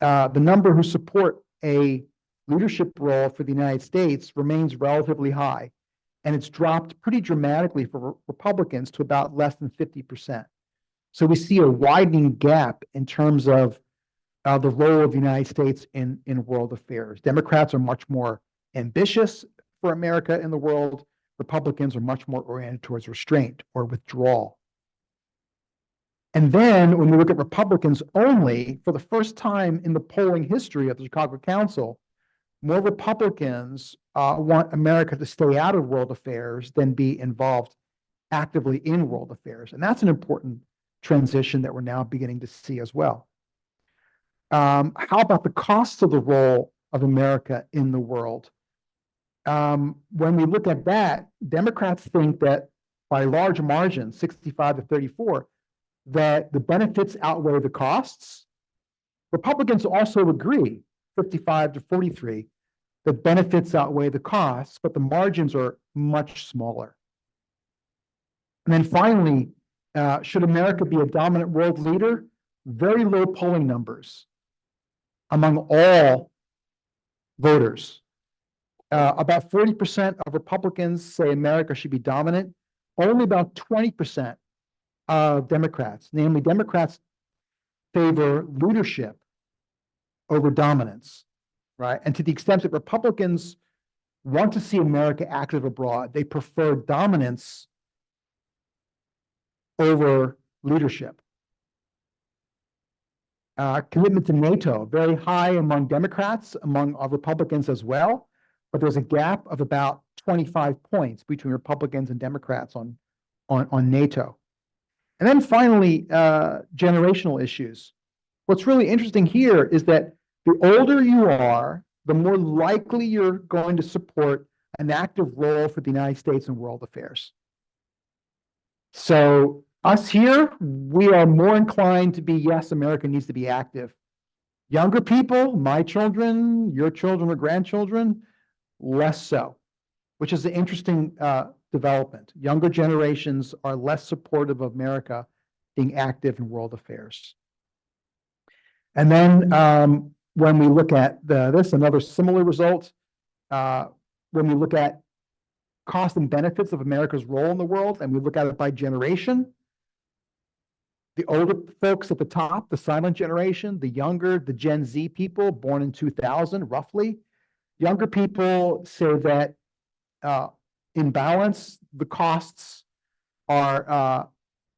the number who support a leadership role for the United States remains relatively high, and it's dropped pretty dramatically for Republicans to about less than 50%. So we see a widening gap in terms of the role of the United States in world affairs. Democrats are much more ambitious for America in the world. Republicans are much more oriented towards restraint or withdrawal. And then when we look at Republicans only, for the first time in the polling history of the Chicago Council, more Republicans want America to stay out of world affairs than be involved actively in world affairs. And that's an important transition that we're now beginning to see as well. How about the cost of the role of America in the world? When we look at that, Democrats think that by large margin, 65 to 34, that the benefits outweigh the costs. Republicans also agree, 55 to 43, that benefits outweigh the costs, but the margins are much smaller. And then finally, should America be a dominant world leader? Very low polling numbers among all voters. About 40% of Republicans say America should be dominant. Only about 20% of Democrats, namely Democrats, favor leadership over dominance, right? And to the extent that Republicans want to see America active abroad, they prefer dominance over leadership. Commitment to NATO, very high among Democrats, among Republicans as well, but there's a gap of about 25 points between Republicans and Democrats on NATO. And then finally, generational issues. What's really interesting here is that the older you are, the more likely you're going to support an active role for the United States in world affairs. So us here, we are more inclined to be, yes, America needs to be active. Younger people, my children, your children or grandchildren, less so, which is an interesting development. Younger generations are less supportive of America being active in world affairs. And then when we look at this, another similar result, when we look at cost and benefits of America's role in the world, and we look at it by generation, the older folks at the top, the silent generation, the younger, the Gen Z people born in 2000, roughly, younger people say that in balance, the costs are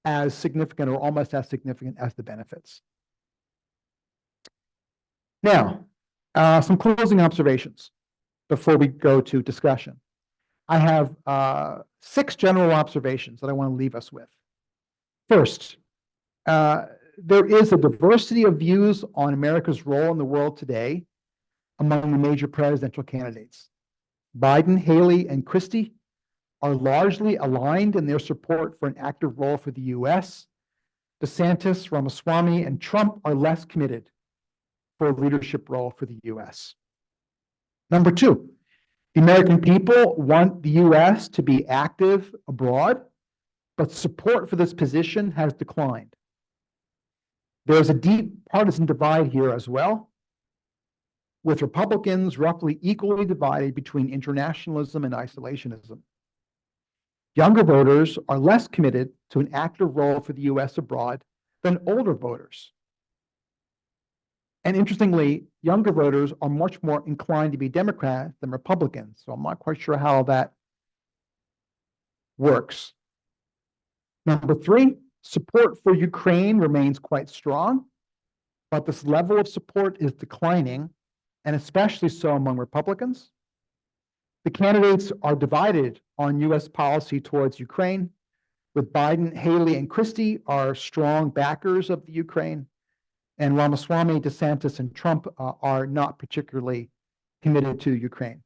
as significant or almost as significant as the benefits. Now, some closing observations before we go to discussion. I have 6 general observations that I want to leave us with. First, there is a diversity of views on America's role in the world today among the major presidential candidates. Biden, Haley, and Christie are largely aligned in their support for an active role for the U.S. DeSantis, Ramaswamy, and Trump are less committed for a leadership role for the U.S. Number 2, the American people want the U.S. to be active abroad, but support for this position has declined. There's a deep partisan divide here as well, with Republicans roughly equally divided between internationalism and isolationism. Younger voters are less committed to an active role for the U.S. abroad than older voters. And interestingly, younger voters are much more inclined to be Democrat than Republicans. So I'm not quite sure how that works. Number 3, support for Ukraine remains quite strong, but this level of support is declining, and especially so among Republicans. The candidates are divided on U.S. policy towards Ukraine, with Biden, Haley, and Christie are strong backers of the Ukraine, and Ramaswamy, DeSantis, and Trump are not particularly committed to Ukraine.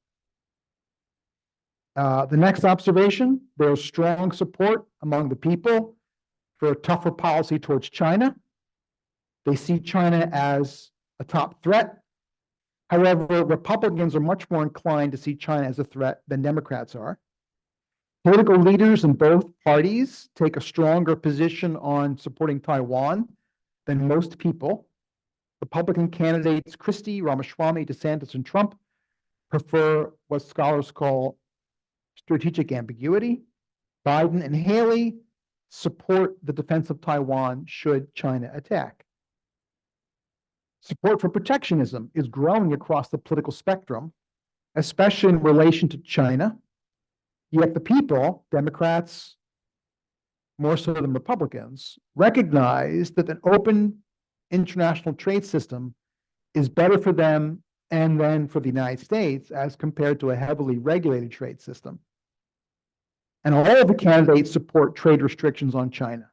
The next observation, there's strong support among the people for a tougher policy towards China. They see China as a top threat. However, Republicans are much more inclined to see China as a threat than Democrats are. Political leaders in both parties take a stronger position on supporting Taiwan than most people. Republican candidates Christie, Ramaswamy, DeSantis, and Trump prefer what scholars call strategic ambiguity. Biden and Haley support the defense of Taiwan should China attack. Support for protectionism is growing across the political spectrum, especially in relation to China. Yet the people, Democrats more so than Republicans, recognize that an open international trade system is better for them and then for the United States as compared to a heavily regulated trade system. And all of the candidates support trade restrictions on China,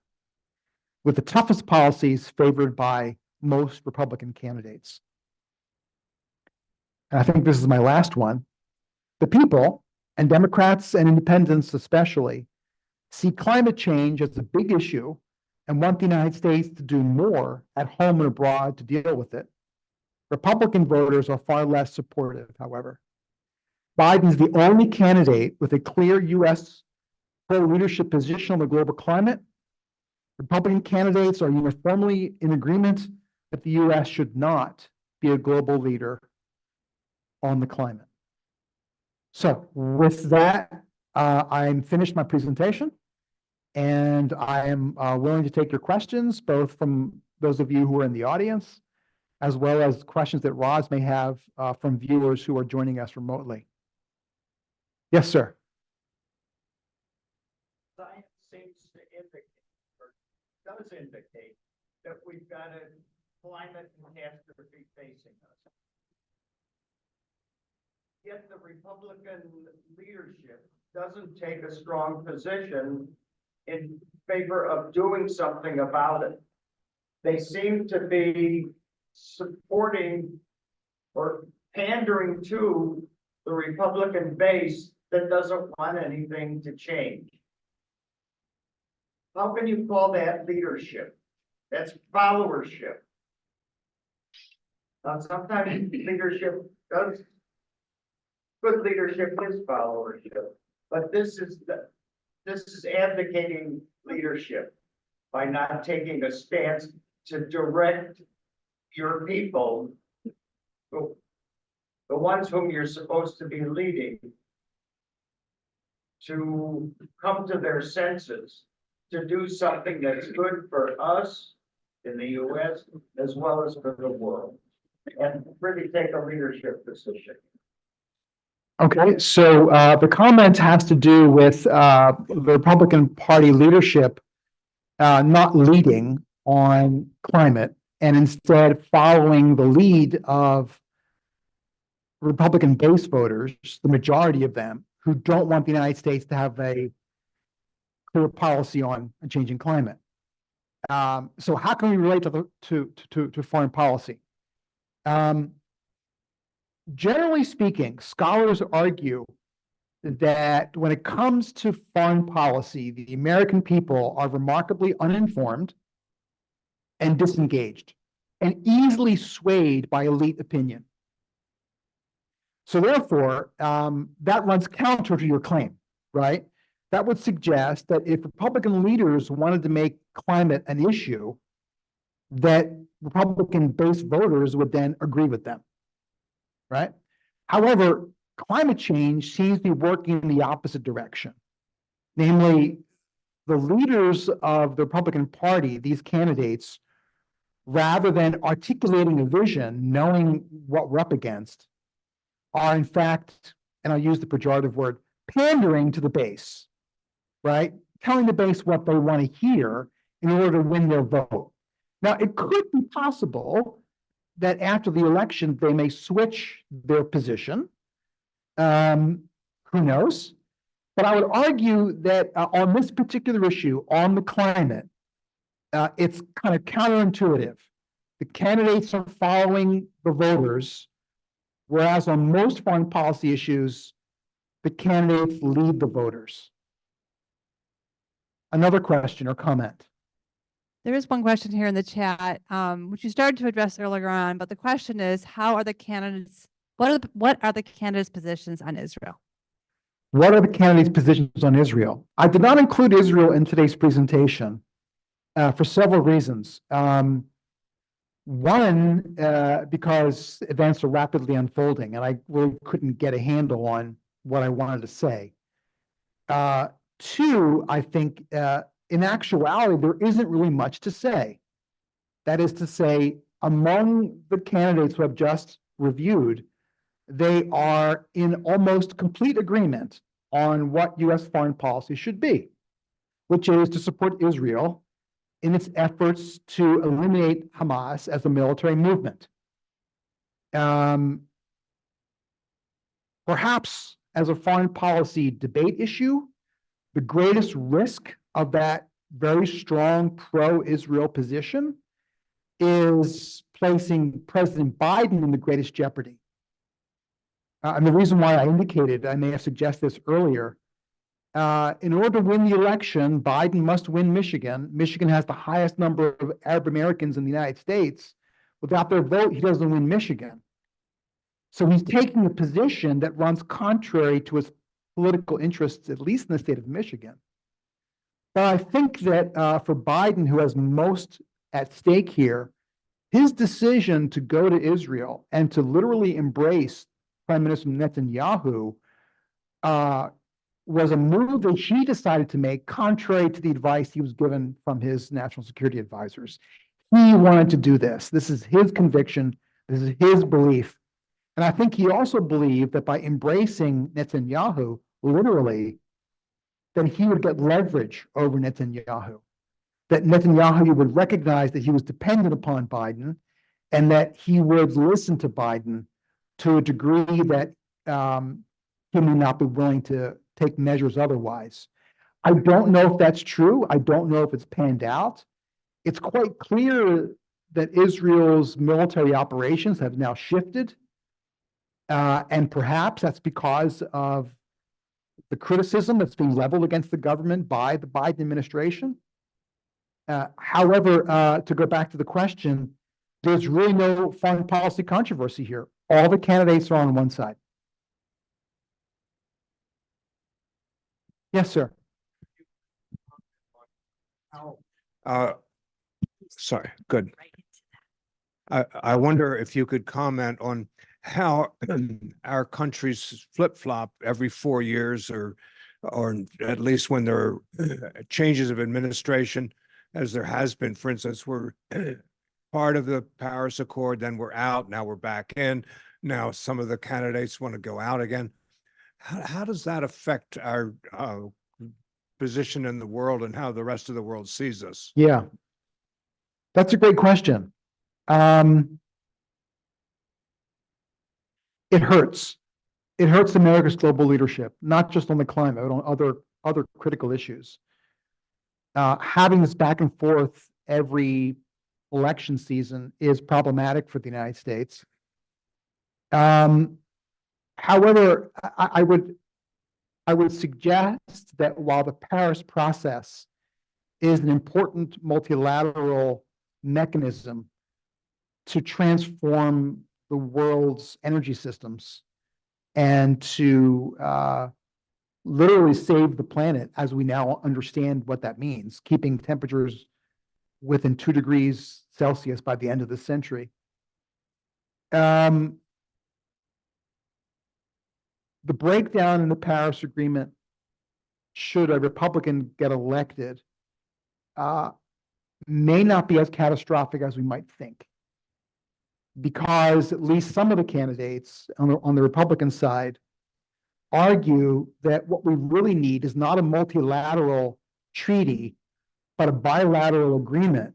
with the toughest policies favored by most Republican candidates. And I think this is my last one. The people, and Democrats and independents especially, see climate change as a big issue and want the United States to do more at home and abroad to deal with it. Republican voters are far less supportive, however. Biden's the only candidate with a clear U.S. pro-leadership position on the global climate. Republican candidates are uniformly in agreement that the U.S. should not be a global leader on the climate. So with that, I'm finished my presentation, and I am willing to take your questions, both from those of you who are in the audience, as well as questions that Roz may have from viewers who are joining us remotely. Yes, sir. Science seems to indicate, or does indicate, that we've got a climate catastrophe facing us. Yet the Republican leadership doesn't take a strong position in favor of doing something about it. They seem to be supporting or pandering to the Republican base that doesn't want anything to change. How can you call that leadership? That's followership. Now, sometimes leadership does, good leadership is followership, but this is advocating leadership by not taking a stance to direct your people, the ones whom you're supposed to be leading, to come to their senses, to do something that's good for us in the US as well as for the world, and really take a leadership position. Okay, so the comment has to do with the Republican Party leadership not leading on climate and instead following the lead of Republican base voters, the majority of them, who don't want the United States to have a clear policy on a changing climate. So how can we relate to foreign policy? Generally speaking, scholars argue that when it comes to foreign policy, the American people are remarkably uninformed and disengaged and easily swayed by elite opinion. So therefore, that runs counter to your claim, right? That would suggest that if Republican leaders wanted to make climate an issue, that Republican-based voters would then agree with them, right? However, climate change seems to be working in the opposite direction. Namely, the leaders of the Republican Party, these candidates, rather than articulating a vision, knowing what we're up against, are in fact, and I'll use the pejorative word, pandering to the base, right? Telling the base what they want to hear in order to win their vote. Now, it could be possible that after the election, they may switch their position. Who knows? But I would argue that on this particular issue, on the climate, it's kind of counterintuitive. The candidates are following the voters, whereas on most foreign policy issues, the candidates lead the voters. Another question or comment? There is one question here in the chat, which you started to address earlier on, but the question is, how are the candidates, what are the candidates' positions on Israel? What are the candidates' positions on Israel? I did not include Israel in today's presentation for several reasons. One, because events are rapidly unfolding, and I really couldn't get a handle on what I wanted to say. Two, I think in actuality, there isn't really much to say. That is to say, among the candidates who have just reviewed, they are in almost complete agreement on what U.S. foreign policy should be, which is to support Israel in its efforts to eliminate Hamas as a military movement. Perhaps as a foreign policy debate issue, the greatest risk of that very strong pro-Israel position is placing President Biden in the greatest jeopardy. And the reason why I indicated, I may have suggested this earlier, in order to win the election, Biden must win Michigan. Michigan has the highest number of Arab Americans in the United States. Without their vote, he doesn't win Michigan. So he's taking a position that runs contrary to his political interests, at least in the state of Michigan. But I think that for Biden, who has most at stake here, his decision to go to Israel and to literally embrace Prime Minister Netanyahu was a move that he decided to make contrary to the advice he was given from his national security advisors. He wanted to do this. This is his conviction. This is his belief. And I think he also believed that by embracing Netanyahu, literally, that he would get leverage over Netanyahu, that Netanyahu would recognize that he was dependent upon Biden, and that he would listen to Biden to a degree that he may not be willing to take measures otherwise. I don't know if that's true. I don't know if it's panned out. It's quite clear that Israel's military operations have now shifted. And perhaps that's because of the criticism that's being leveled against the government by the Biden administration. However, to go back to the question, there's really no foreign policy controversy here. All the candidates are on one side. Yes, sir. Sorry, good. I wonder if you could comment on how our countries flip-flop every 4 years, or at least when there are changes of administration, as there has been. For instance, we're part of the Paris Accord, then we're out, now we're back in. Now some of the candidates want to go out again. How does that affect our position in the world and how the rest of the world sees us? Yeah, that's a great question. It hurts. It hurts America's global leadership, not just on the climate, but on other critical issues. Having this back and forth every election season is problematic for the United States. However, I would suggest that while the Paris process is an important multilateral mechanism to transform the world's energy systems and to literally save the planet as we now understand what that means, keeping temperatures within 2 degrees Celsius by the end of the century. The breakdown in the Paris Agreement, should a Republican get elected, may not be as catastrophic as we might think, because at least some of the candidates on the Republican side argue that what we really need is not a multilateral treaty, but a bilateral agreement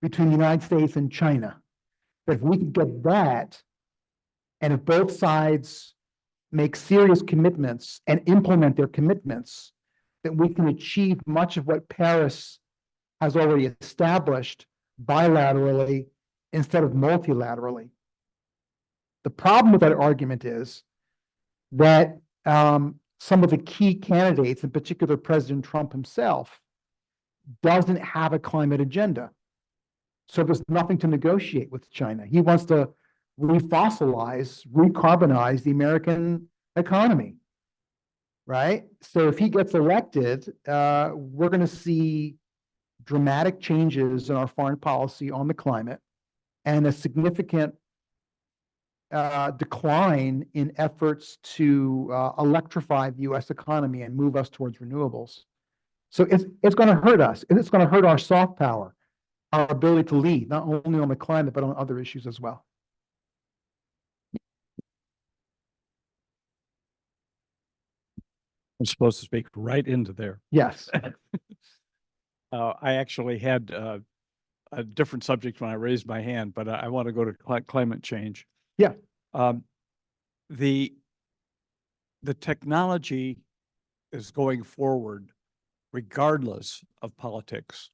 between the United States and China. If we could get that, and if both sides make serious commitments and implement their commitments, then we can achieve much of what Paris has already established bilaterally instead of multilaterally. The problem with that argument is that some of the key candidates, in particular President Trump himself, doesn't have a climate agenda. So there's nothing to negotiate with China. He wants to refossilize, recarbonize the American economy. right? So if he gets elected, we're going to see dramatic changes in our foreign policy on the climate and a significant decline in efforts to electrify the U.S. economy and move us towards renewables. So it's going to hurt us, and it's going to hurt our soft power, our ability to lead, not only on the climate, but on other issues as well. I'm supposed to speak right into there. Yes. I actually had a different subject when I raised my hand, but I want to go to climate change. Yeah. The technology is going forward regardless of politics.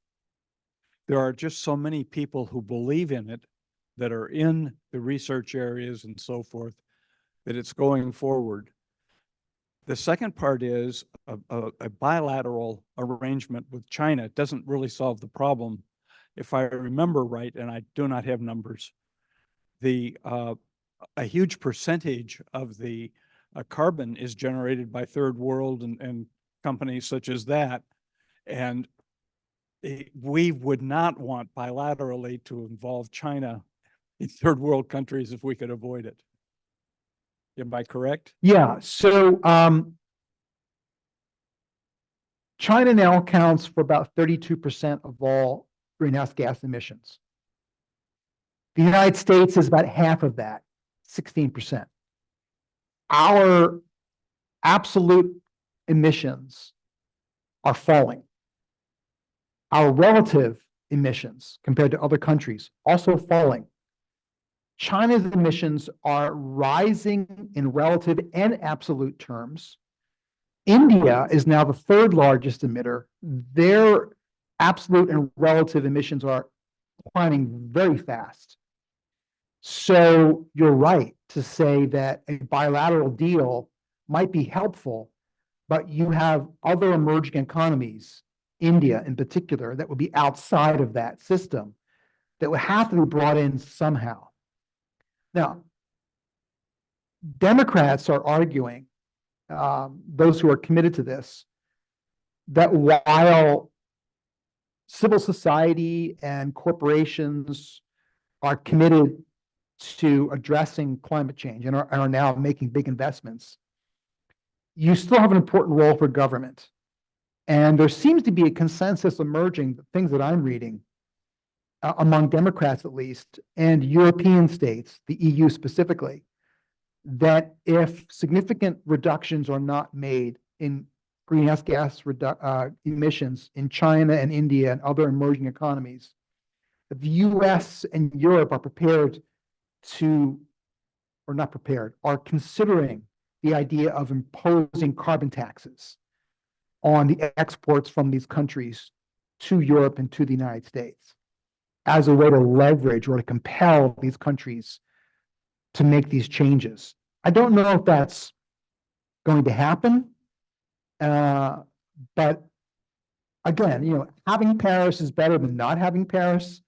There are just so many people who believe in it, that are in the research areas and so forth, that it's going forward. The second part is a bilateral arrangement with China. It doesn't really solve the problem. If I remember right, and I do not have numbers, a huge percentage of the carbon is generated by third world and companies such as that. And we would not want bilaterally to involve China in third world countries if we could avoid it. Am I correct? Yeah. So China now accounts for about 32% of all greenhouse gas emissions. The United States is about half of that, 16%. Our absolute emissions are falling. Our relative emissions compared to other countries also falling. China's emissions are rising in relative and absolute terms. India is now the third largest emitter. Their absolute and relative emissions are climbing very fast. So you're right to say that a bilateral deal might be helpful, but you have other emerging economies, India in particular, that would be outside of that system, that would have to be brought in somehow. Now, Democrats are arguing, those who are committed to this, that while civil society and corporations are committed to addressing climate change and are now making big investments, you still have an important role for government. And there seems to be a consensus emerging, things that I'm reading, among Democrats at least, and European states, the EU specifically, that if significant reductions are not made in greenhouse gas emissions in China and India and other emerging economies, the US and Europe are prepared to, or not prepared, are considering the idea of imposing carbon taxes on the exports from these countries to Europe and to the United States as a way to leverage or to compel these countries to make these changes. I don't know if that's going to happen, but again, having Paris is better than not having Paris.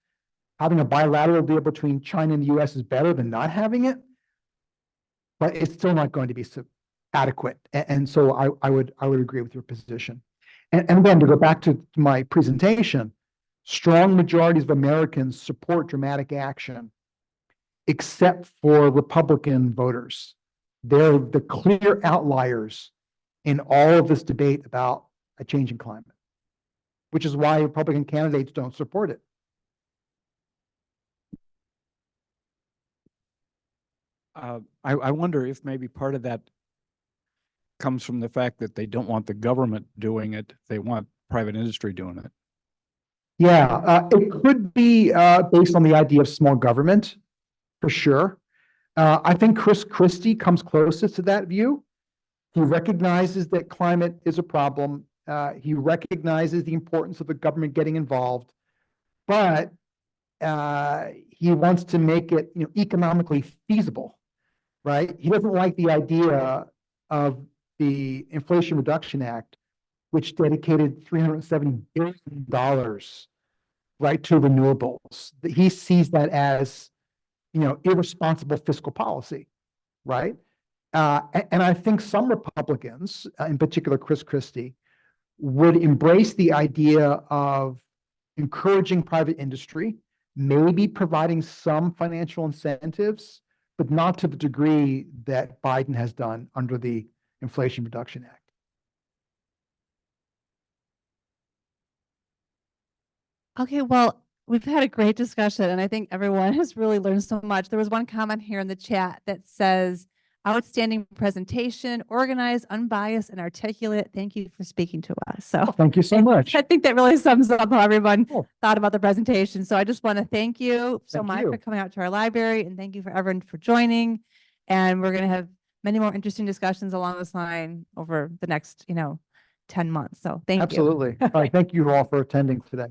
Having a bilateral deal between China and the US is better than not having it, but it's still not going to be adequate. And so I would agree with your position. And again, to go back to my presentation, strong majorities of Americans support dramatic action, except for Republican voters. They're the clear outliers in all of this debate about a changing climate, which is why Republican candidates don't support it. I wonder if maybe part of that comes from the fact that they don't want the government doing it. They want private industry doing it. Yeah, it could be based on the idea of small government, for sure. I think Chris Christie comes closest to that view. He recognizes that climate is a problem. He recognizes the importance of the government getting involved, but he wants to make it, economically feasible, right? He doesn't like the idea of the Inflation Reduction Act, which dedicated $370 billion, right, to renewables. He sees that as, irresponsible fiscal policy, right? And I think some Republicans, in particular Chris Christie, would embrace the idea of encouraging private industry, maybe providing some financial incentives, but not to the degree that Biden has done under the Inflation Reduction Act. Okay, well, we've had a great discussion and I think everyone has really learned so much. There was one comment here in the chat that says, outstanding presentation, organized, unbiased, and articulate. Thank you for speaking to us. So Thank you so much. I think that really sums up how everyone Cool. thought about the presentation. So I just want to thank you so Thank much you. for coming out to our library, and thank you for everyone for joining. And we're going to have many more interesting discussions along this line over the next, 10 months. So thank you. Absolutely. All right. Thank you all for attending today.